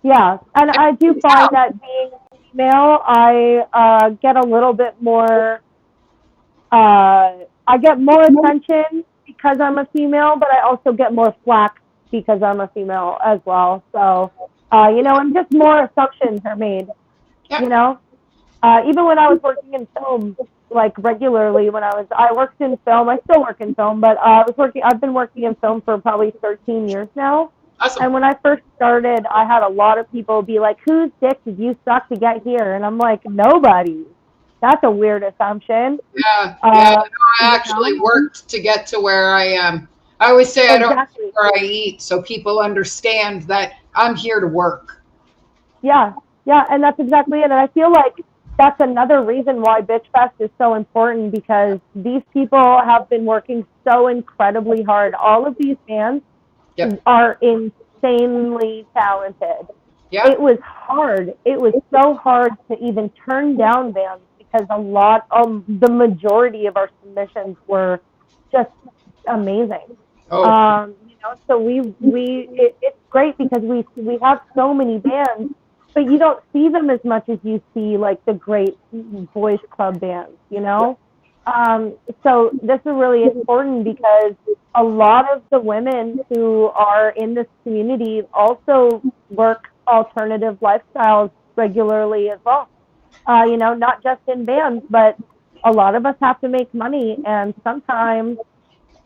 Yeah, and I do find that being female, I get a little bit more. I get more attention because I'm a female, but I also get more flack because I'm a female as well. So, you know, and just more assumptions are made. Yep. You know, even when I was working in film, like regularly, I worked in film. I still work in film, but I've been working in film for probably 13 years now. Awesome. And when I first started, I had a lot of people be like, "Whose dick did you suck to get here?" And I'm like, "Nobody." That's a weird assumption. Yeah, I actually worked to get to where I am. I always say I don't eat where I eat, so people understand that I'm here to work. Yeah, and that's exactly it. And I feel like that's another reason why Bitch Fest is so important, because these people have been working so incredibly hard. All of these bands Yep. are insanely talented. Yep. It was hard. It was so hard to even turn down bands because the majority of our submissions were just amazing. Oh. So it's great because we have so many bands, but you don't see them as much as you see like the great boys club bands, So this is really important because a lot of the women who are in this community also work alternative lifestyles regularly as well. Not just in bands, but a lot of us have to make money, and sometimes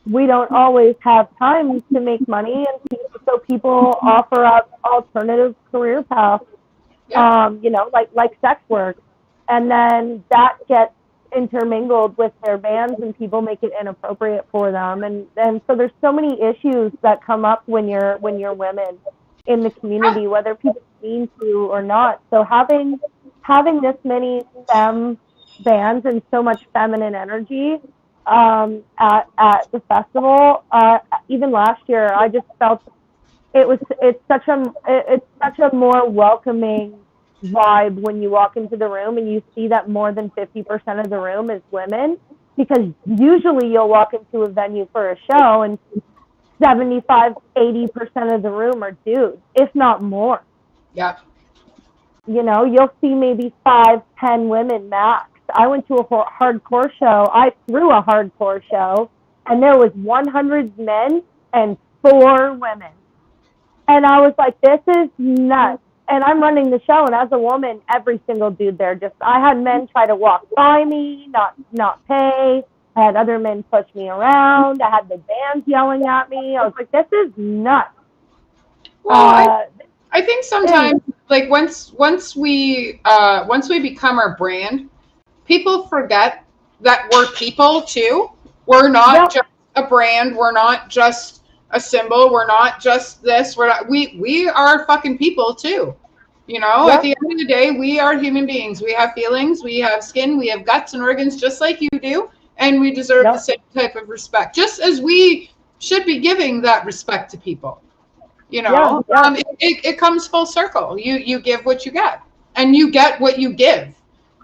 we don't always have time to make money, and so people offer up alternative career paths, like sex work, and then that gets intermingled with their bands, and people make it inappropriate for them, and so there's so many issues that come up when you're women in the community, whether people mean to or not. So having this many femme bands and so much feminine energy at the festival, even last year, I just felt it's such a more welcoming vibe when you walk into the room and you see that more than 50% of the room is women, because usually you'll walk into a venue for a show and 75-80% of the room are dudes, if not more. Yeah. You'll see maybe 5-10 women max. I went to a hardcore show. I threw a hardcore show, and there was 100 men and 4 women. And I was like, this is nuts. And I'm running the show, and as a woman, every single dude there I had men try to walk by me, not pay. I had other men push me around. I had the bands yelling at me. I was like, this is nuts. Well, I think sometimes, like once we become our brand, people forget that we're people too. We're not just a brand. We're not just a symbol. We're not just this. We are fucking people too. At the end of the day, we are human beings. We have feelings. We have skin. We have guts and organs, just like you do, and we deserve the same type of respect, just as we should be giving that respect to people. It comes full circle. You give what you get, and you get what you give.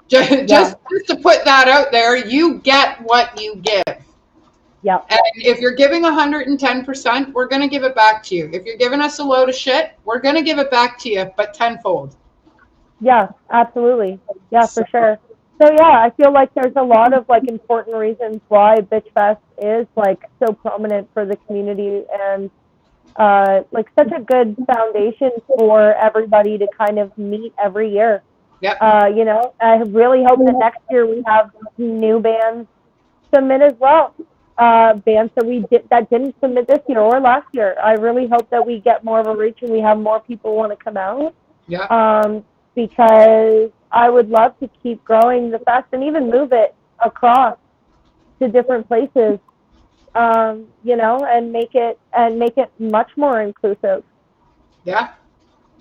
Just to put that out there, you get what you give. Yeah. And if you're giving 110%, we're going to give it back to you. If you're giving us a load of shit, we're going to give it back to you, but tenfold. Yeah, absolutely. Yeah, for sure. So yeah, I feel like there's a lot of like important reasons why Bitch Fest is like so prominent for the community, and like such a good foundation for everybody to kind of meet every year. Yep. I really hope that next year we have new bands submit as well. Bands that didn't submit this year or last year. I really hope that we get more of a reach and we have more people want to come out. Yeah. Because I would love to keep growing the fest and even move it across to different places. And make it much more inclusive. Yeah.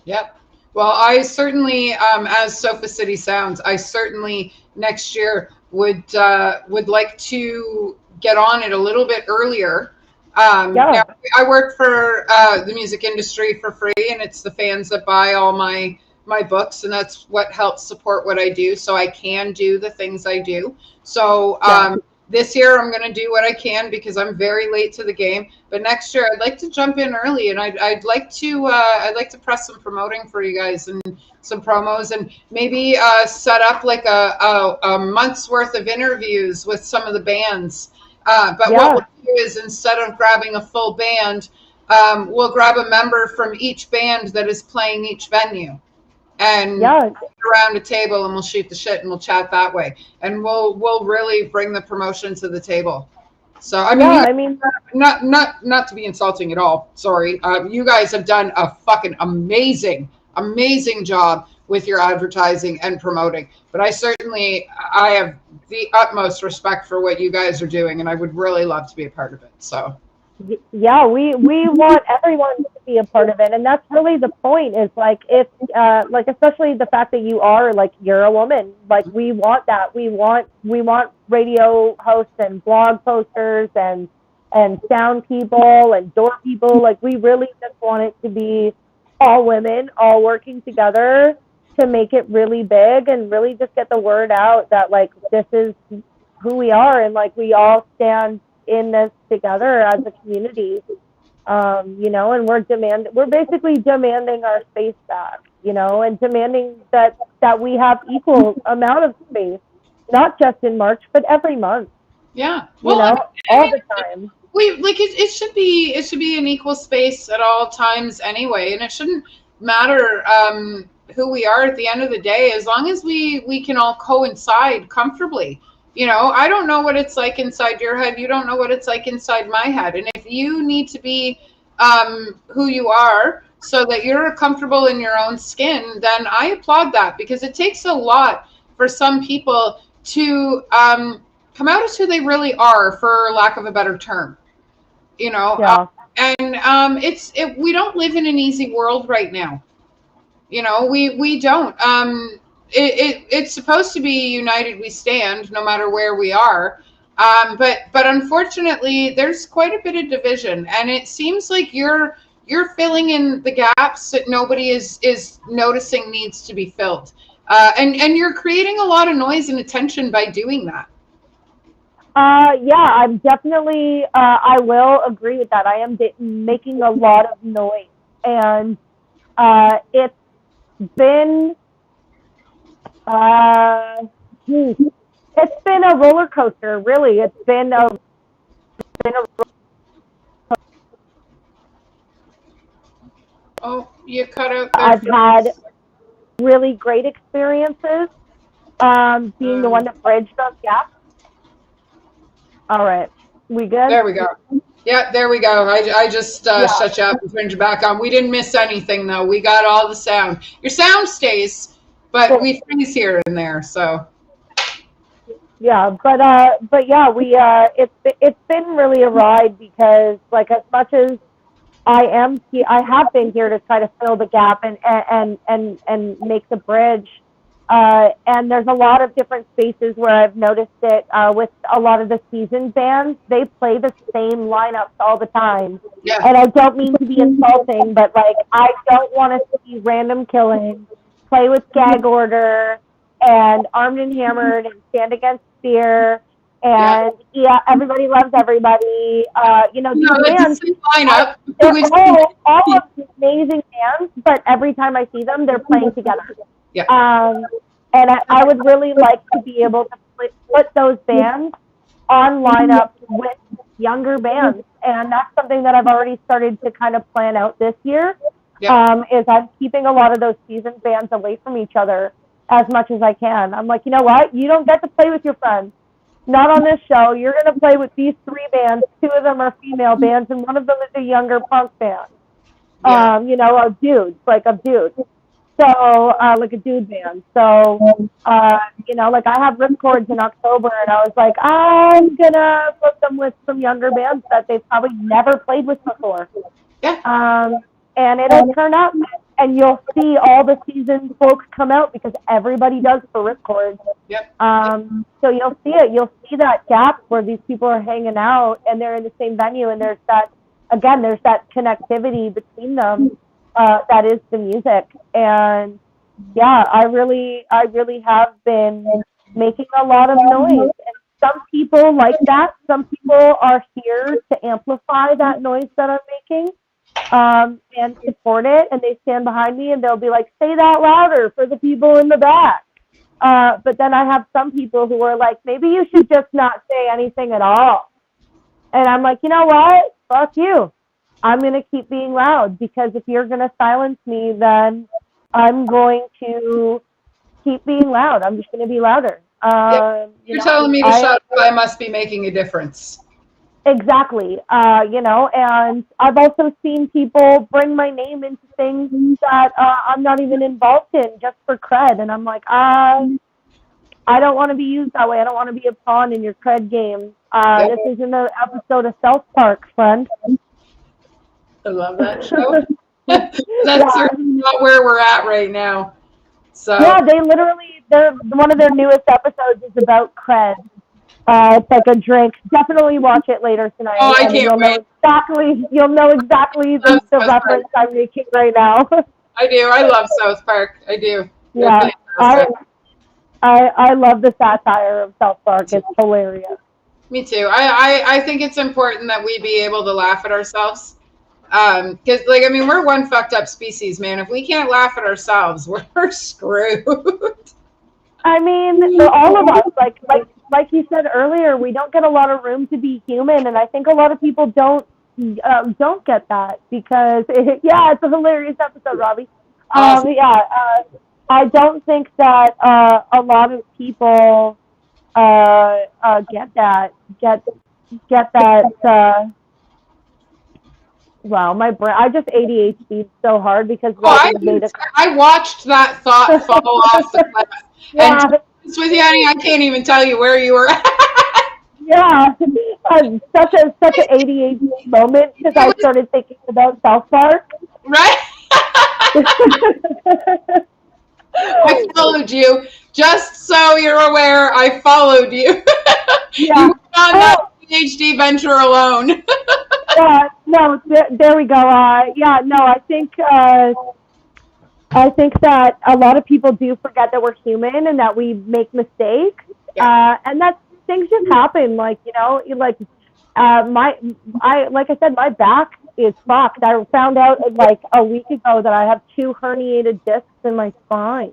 Yep. Well, I certainly, as Sofa City Sounds, I certainly next year would like to get on it a little bit earlier. I work for the music industry for free, and it's the fans that buy all my books, and that's what helps support what I do, so I can do the things I do. So this year I'm going to do what I can because I'm very late to the game. But next year I'd like to jump in early, and I'd like to press some promoting for you guys and some promos, and maybe set up like a month's worth of interviews with some of the bands. What we'll do is, instead of grabbing a full band, we'll grab a member from each band that is playing each venue. And around a table, and we'll shoot the shit and we'll chat that way, and we'll really bring the promotion to the table. So I mean, not to be insulting at all. Sorry, you guys have done a fucking amazing job with your advertising and promoting. But I have the utmost respect for what you guys are doing, and I would really love to be a part of it. So. Yeah, we want everyone to be a part of it, and that's really the point. Is like, if especially the fact that you're a woman, like we want that. We want radio hosts and blog posters and and sound people and door people. Like, we really just want it to be all women, all working together to make it really big and really just get the word out that, like, this is who we are, and, like, we all stand in this together as a community. You know, and we're basically demanding our space back, you know, and demanding that we have equal amount of space, not just in March, but every month. Yeah. Well, you know, all the time. It should be an equal space at all times anyway, and it shouldn't matter who we are at the end of the day, as long as we can all coincide comfortably. You know, I don't know what it's like inside your head. You don't know what it's like inside my head. And if you need to be who you are so that you're comfortable in your own skin, then I applaud that, because it takes a lot for some people to come out as who they really are, for lack of a better term. You know, yeah. We don't live in an easy world right now. You know, we don't. It's supposed to be united we stand, no matter where we are. But unfortunately, there's quite a bit of division, and it seems like you're filling in the gaps that nobody is noticing needs to be filled. And you're creating a lot of noise and attention by doing that. Yeah, I'm definitely, I will agree with that. I am making a lot of noise, and it's been a roller coaster, really. It's been a Oh, you cut out there. I've had really great experiences being the one that bridged those gaps. All right. We good? There we go. Yeah, there we go. I just shut you up and turned you back on. We didn't miss anything, though. We got all the sound. Your sound stays, but we freeze here and there. So. Yeah, but yeah, it's been really a ride, because, like, as much as I have been here to try to fill the gap and make the bridge. And there's a lot of different spaces where I've noticed it with a lot of the seasoned bands. They play the same lineups all the time. Yeah. And I don't mean to be insulting, but, like, I don't want to see Random Killings play with Gag Order and Armed and Hammered and Stand Against Fear and Everybody Loves Everybody. You know, these bands, lineup. They're all of these amazing bands, but every time I see them, they're playing together. Yeah. And I would really like to be able to put those bands on lineups with younger bands, and that's something that I've already started to kind of plan out this year. Is I'm keeping a lot of those seasoned bands away from each other as much as I can. I'm like, you know what? You don't get to play with your friends. Not on this show. You're going to play with these 3 bands. 2 of them are female bands, and one of them is a younger punk band. Yeah. You know, of dudes, like of dudes. So, like a dude band. So, you know, like, I have Ripcords in October, and I was like, I'm going to put them with some younger bands that they've probably never played with before. Yeah. And it'll turn up, and you'll see all the seasoned folks come out, because everybody does for Ripcords. Yep. So you'll see it. You'll see that gap where these people are hanging out, and they're in the same venue, and there's that connectivity between them. That is the music. And yeah, I really have been making a lot of noise, and some people like that. Some people are here to amplify that noise that I'm making, and support it, and they stand behind me, and they'll be like, say that louder for the people in the back. But then I have some people who are like, maybe you should just not say anything at all. And I'm like, you know what? Fuck you. I'm going to keep being loud, because if you're going to silence me, then I'm going to keep being loud. I'm just going to be louder. You're telling me to shut up. I must be making a difference. Exactly. You know, and I've also seen people bring my name into things that I'm not even involved in, just for cred. And I'm like, I don't want to be used that way. I don't want to be a pawn in your cred game. This isn't an episode of South Park, friend. I love that show. That's certainly not where we're at right now. So yeah, they're one of their newest episodes is about cred. It's like a drink. Definitely watch it later tonight, Oh, I and can't wait. you'll know exactly Love the South reference Park. I'm making right now. I do. I love South Park. I do. They're Yeah, I, fantastic. I love the satire of South Park. It's hilarious. Me too. I think it's important that we be able to laugh at ourselves. Because, like, I mean, we're one fucked up species, man. If we can't laugh at ourselves, we're screwed. I mean, all of us, like you said earlier, we don't get a lot of room to be human, and I think a lot of people don't get that because it's a hilarious episode, Robbie. Awesome. I don't think that a lot of people get that. Wow, my brain. I just ADHD so hard because Robbie made a. I watched that thought fall off the cliff. Yeah. And to be honest with you, honey, I can't even tell you where you were at. Yeah, such an ADHD moment because I started thinking about South Park. Right? I followed you. Just so you're aware, I followed you. Yeah. You went on that PhD venture alone. Yeah, no, there we go. I think that a lot of people do forget that we're human and that we make mistakes, and that things just happen. Like like I said, my back is fucked. I found out like a week ago that I have 2 herniated discs in my spine,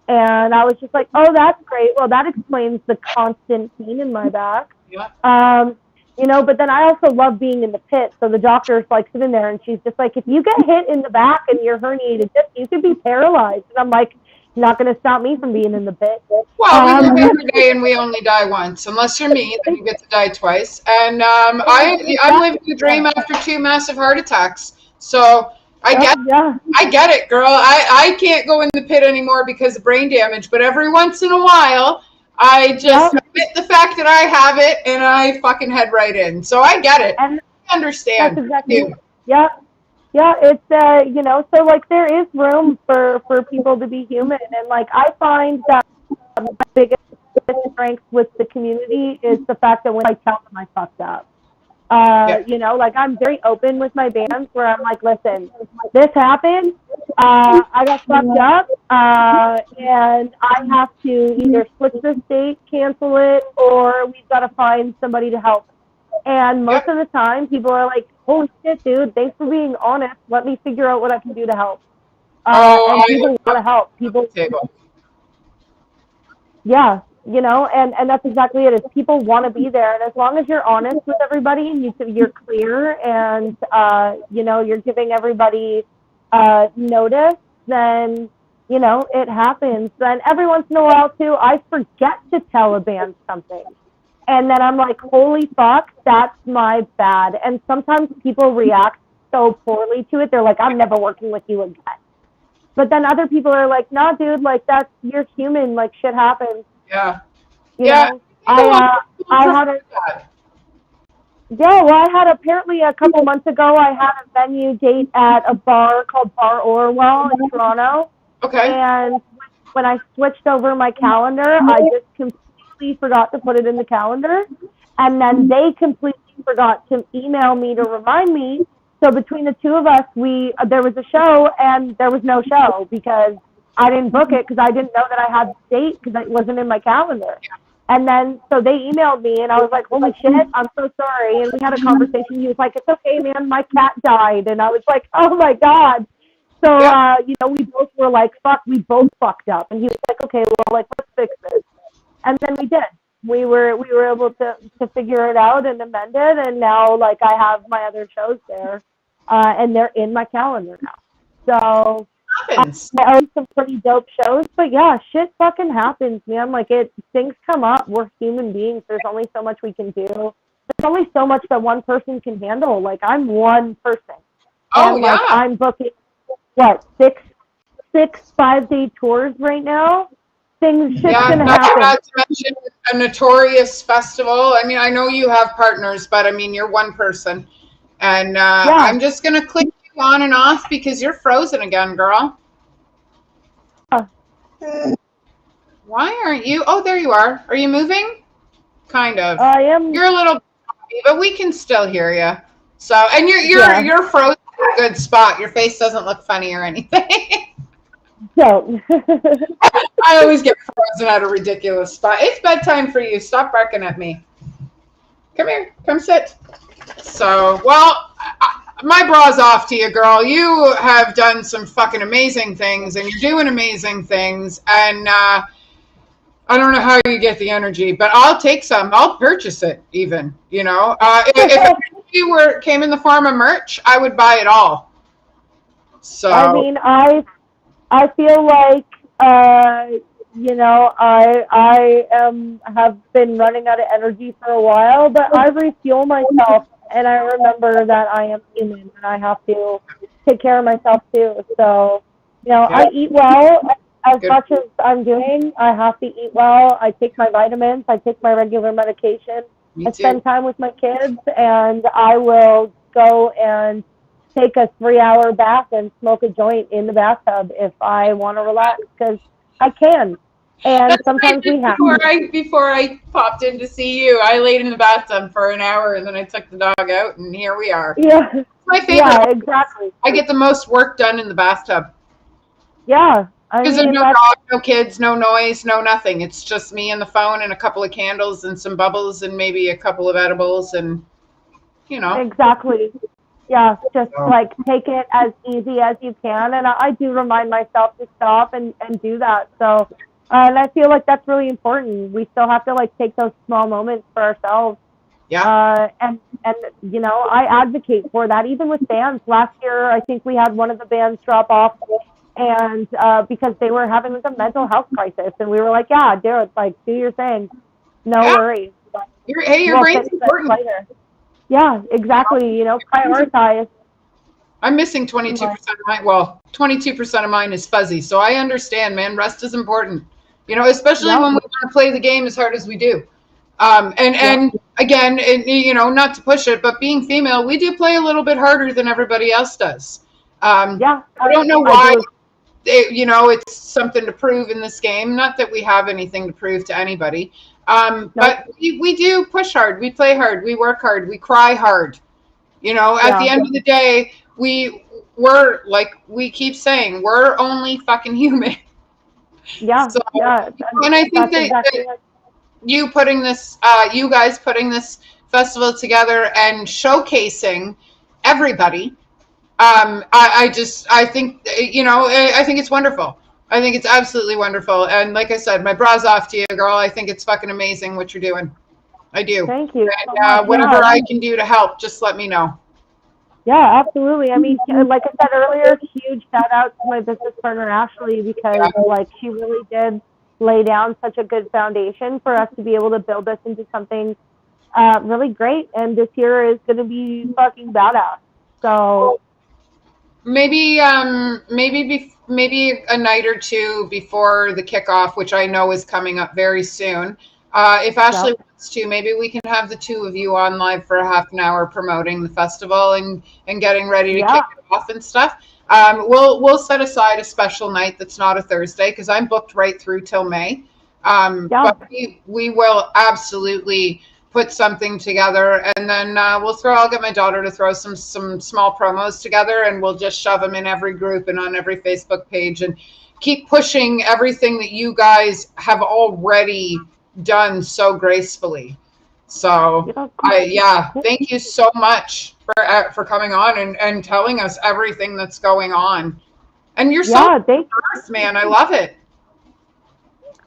and I was just like, oh, that's great. Well, that explains the constant pain in my back. Yeah. But then I also love being in the pit. So the doctor's like sitting there and she's just like, if you get hit in the back and you're herniated disc, you could be paralyzed. And I'm like, not going to stop me from being in the pit. Well, we live every day and we only die once. Unless you're me, then you get to die twice. And I'm living the dream after 2 massive heart attacks. So I get it, girl. I can't go in the pit anymore because of brain damage. But every once in a while, I just admit the fact that I have it and I fucking head right in. So I get it. And I understand. That's exactly. Yeah. Yeah, it's so like there is room for people to be human, and like I find that my biggest strength with the community is the fact that when I tell them I fucked up, like I'm very open with my bands where I'm like, listen, this happened, I got fucked up, and I have to either switch the state, cancel it, or we've got to find somebody to help. And most of the time, people are like, holy shit, dude, thanks for being honest. Let me figure out what I can do to help. And people want to help. People, and that's exactly it. Is people want to be there. And as long as you're honest with everybody and you're clear and, you're giving everybody notice, then, it happens. Then every once in a while, too, I forget to tell a band something. And then I'm like, holy fuck, that's my bad. And sometimes people react so poorly to it. They're like, I'm never working with you again. But then other people are like, nah, dude, like you're human. Like shit happens. Yeah. I had apparently a couple months ago, I had a venue date at a bar called Bar Orwell in Toronto. Okay. And when I switched over my calendar, I just completely forgot to put it in the calendar, and then they completely forgot to email me to remind me. So between the two of us, there was a show and there was no show because I didn't book it because I didn't know that I had the date because it wasn't in my calendar. And then so they emailed me and I was like, holy shit, I'm so sorry. And we had a conversation. He was like, it's okay, man, my cat died. And I was like, oh my God. So we both were like, fuck, we both fucked up. And he was like, okay, well, like, let's fix this. And then we did. We were able to figure it out and amend it, and now like I have my other shows there, and they're in my calendar now. So I own some pretty dope shows, but yeah, shit fucking happens, man. Like things come up. We're human beings. There's only so much we can do. There's only so much that one person can handle. Like I'm one person. And like I'm booking six 5-day tours right now. Shit's gonna happen. Not to mention a notorious festival. I mean, I know you have partners, but I mean, you're one person. And I'm just going to click you on and off because you're frozen again, girl. Why aren't you? Oh, there you are. Are you moving? kind of. I am. You're a little, but we can still hear you. So, and Yeah. you're frozen in a good spot. Your face doesn't look funny or anything. Don't. I always get frozen at a ridiculous spot. It's bedtime for you. Stop barking at me. Come here. Come sit. So, well, my bra's off to you, girl. You have done some fucking amazing things, and you're doing amazing things. And I don't know how you get the energy, but I'll take some. I'll purchase it, even. You know, if you came in the form of merch, I would buy it all. So I mean, I feel like you know, I have been running out of energy for a while, but I refuel myself, and I remember that I am human and I have to take care of myself too. So, you know, I eat well. As much as I'm doing, I have to eat well. I take my vitamins. I take my regular medication. I spend time with my kids, and I will go and take a 3-hour bath and smoke a joint in the bathtub if I want to relax, because I can. And that's sometimes we have to. Before I popped in to see you, I laid in the bathtub for an hour, and then I took the dog out, and here we are. Yeah. It's my favorite. Yeah, exactly. I get the most work done in the bathtub. Yeah. Because there's no dog, no kids, no noise, no nothing. It's just me and the phone and a couple of candles and some bubbles and maybe a couple of edibles and, you know. Exactly. Yeah, just like take it as easy as you can. And I do remind myself to stop and do that. So, and I feel like that's really important. We still have to like take those small moments for ourselves. Yeah. And you know, I advocate for that. Even with bands, last year I think we had one of the bands drop off, and because they were having like a mental health crisis, and we were like, yeah, dude, like do your thing, no worries. Your brain's important. Later. Yeah, exactly. You know, prioritize. I'm missing 22% of mine. Well, 22% of mine is fuzzy, so I understand, man. Rest is important. You know, especially when we want to play the game as hard as we do. And again, you know, not to push it, but being female, we do play a little bit harder than everybody else does. I don't know why. You know, it's something to prove in this game. Not that we have anything to prove to anybody. But we do push hard. We play hard. We work hard. We cry hard. You know, at the end of the day, we're like we keep saying, we're only fucking human. Yeah. So, and I think that you guys putting this festival together and showcasing everybody. I think, you know, I think it's wonderful. I think it's absolutely wonderful. And like I said, my bra's off to you, girl. I think it's fucking amazing what you're doing. I do. Thank you. And whatever I can do to help, just let me know. Yeah, absolutely. I mean, like I said earlier, huge shout out to my business partner, Ashley, because like she really did lay down such a good foundation for us to be able to build this into something really great. And this year is going to be fucking badass. So maybe maybe a night or two before the kickoff, which I know is coming up very soon. If Ashley wants to, maybe we can have the two of you on live for a half an hour promoting the festival and getting ready to kick it off and stuff. We'll set aside a special night that's not a Thursday because I'm booked right through till May. But we will absolutely put something together, and then I'll get my daughter to throw some small promos together, and we'll just shove them in every group and on every Facebook page and keep pushing everything that you guys have already done so gracefully. So thank you so much for coming on and telling us everything that's going on. And you're so diverse, man. I love it.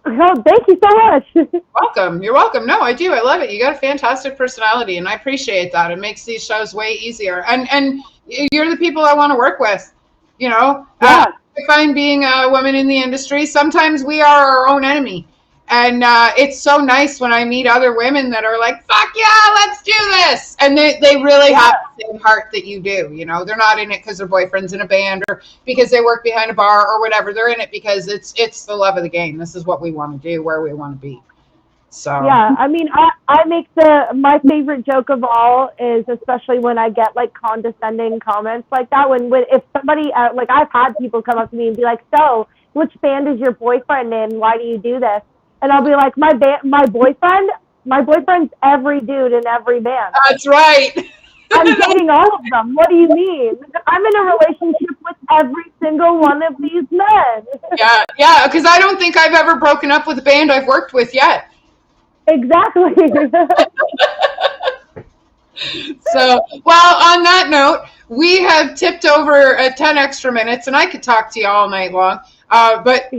Oh, thank you so much. Welcome. You're welcome. No, I do. I love it. You got a fantastic personality, and I appreciate that. It makes these shows way easier. And you're the people I want to work with. You know, I find being a woman in the industry, sometimes we are our own enemy. And it's so nice when I meet other women that are like, fuck yeah, let's do this. And they really have the same heart that you do. You know, they're not in it because their boyfriend's in a band or because they work behind a bar or whatever. They're in it because it's the love of the game. This is what we want to do, where we want to be. So yeah, I mean, I make my favorite joke of all is especially when I get like condescending comments like that. When if somebody like I've had people come up to me and be like, so which band is your boyfriend in? Why do you do this? And I'll be like, my boyfriend My boyfriend's every dude in every band. That's right. I'm dating all of them. What do you mean? I'm in a relationship with every single one of these men. Yeah, because I don't think I've ever broken up with a band I've worked with yet. Exactly. So, well, on that note, we have tipped over 10 extra minutes, and I could talk to you all night long. But,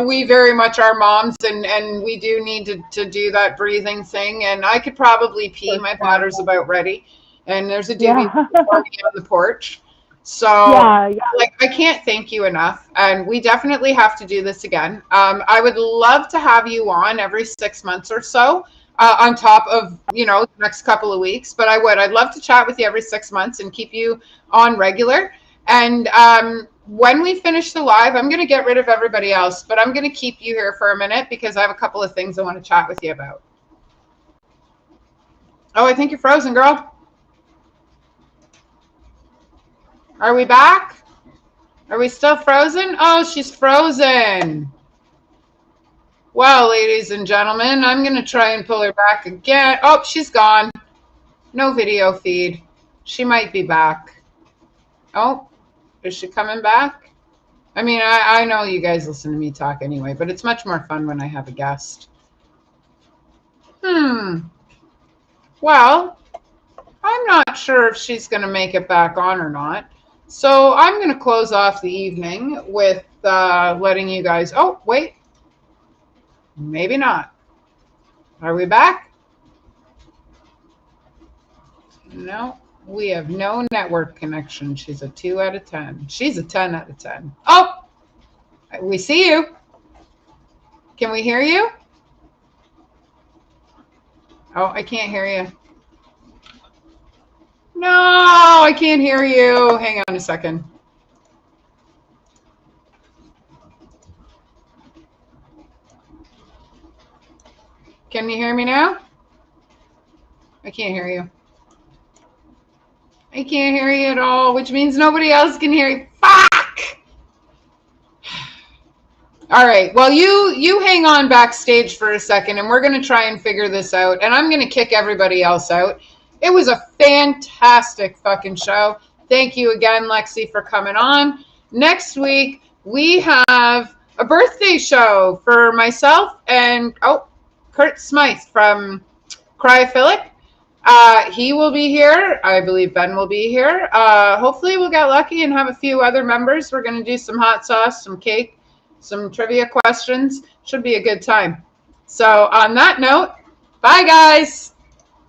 we very much are moms, and we do need to do that breathing thing. And I could probably pee. My bladder's about ready. And there's a dude on the porch. So, I can't thank you enough. And we definitely have to do this again. I would love to have you on every 6 months or so. On top of, the next couple of weeks. But I'd love to chat with you every 6 months and keep you on regular. And when we finish the live, I'm going to get rid of everybody else, but I'm going to keep you here for a minute because I have a couple of things I want to chat with you about. Oh, I think you're frozen, girl. Are we back? Are we still frozen? Oh, she's frozen. Well, ladies and gentlemen, I'm going to try and pull her back again. Oh, she's gone. No video feed. She might be back. Oh, is she coming back? I mean, I know you guys listen to me talk anyway, but it's much more fun when I have a guest. Well, I'm not sure if she's going to make it back on or not. So I'm going to close off the evening with letting you guys... Oh, wait. Maybe not. Are we back? No, we have no network connection. She's a 2 out of 10. She's a 10 out of 10. Oh, we see you. Can we hear you? Oh, I can't hear you. No, I can't hear you. Hang on a second. Can you hear me now? I can't hear you. I can't hear you at all, which means nobody else can hear you. Fuck! All right. Well, you hang on backstage for a second, and we're going to try and figure this out. And I'm going to kick everybody else out. It was a fantastic fucking show. Thank you again, Lexi, for coming on. Next week, we have a birthday show for myself and, Kurt Smythe from Cryophilic. He will be here. I believe Ben will be here. Hopefully we'll get lucky and have a few other members. We're going to do some hot sauce, some cake, some trivia questions. Should be a good time. So on that note, bye guys.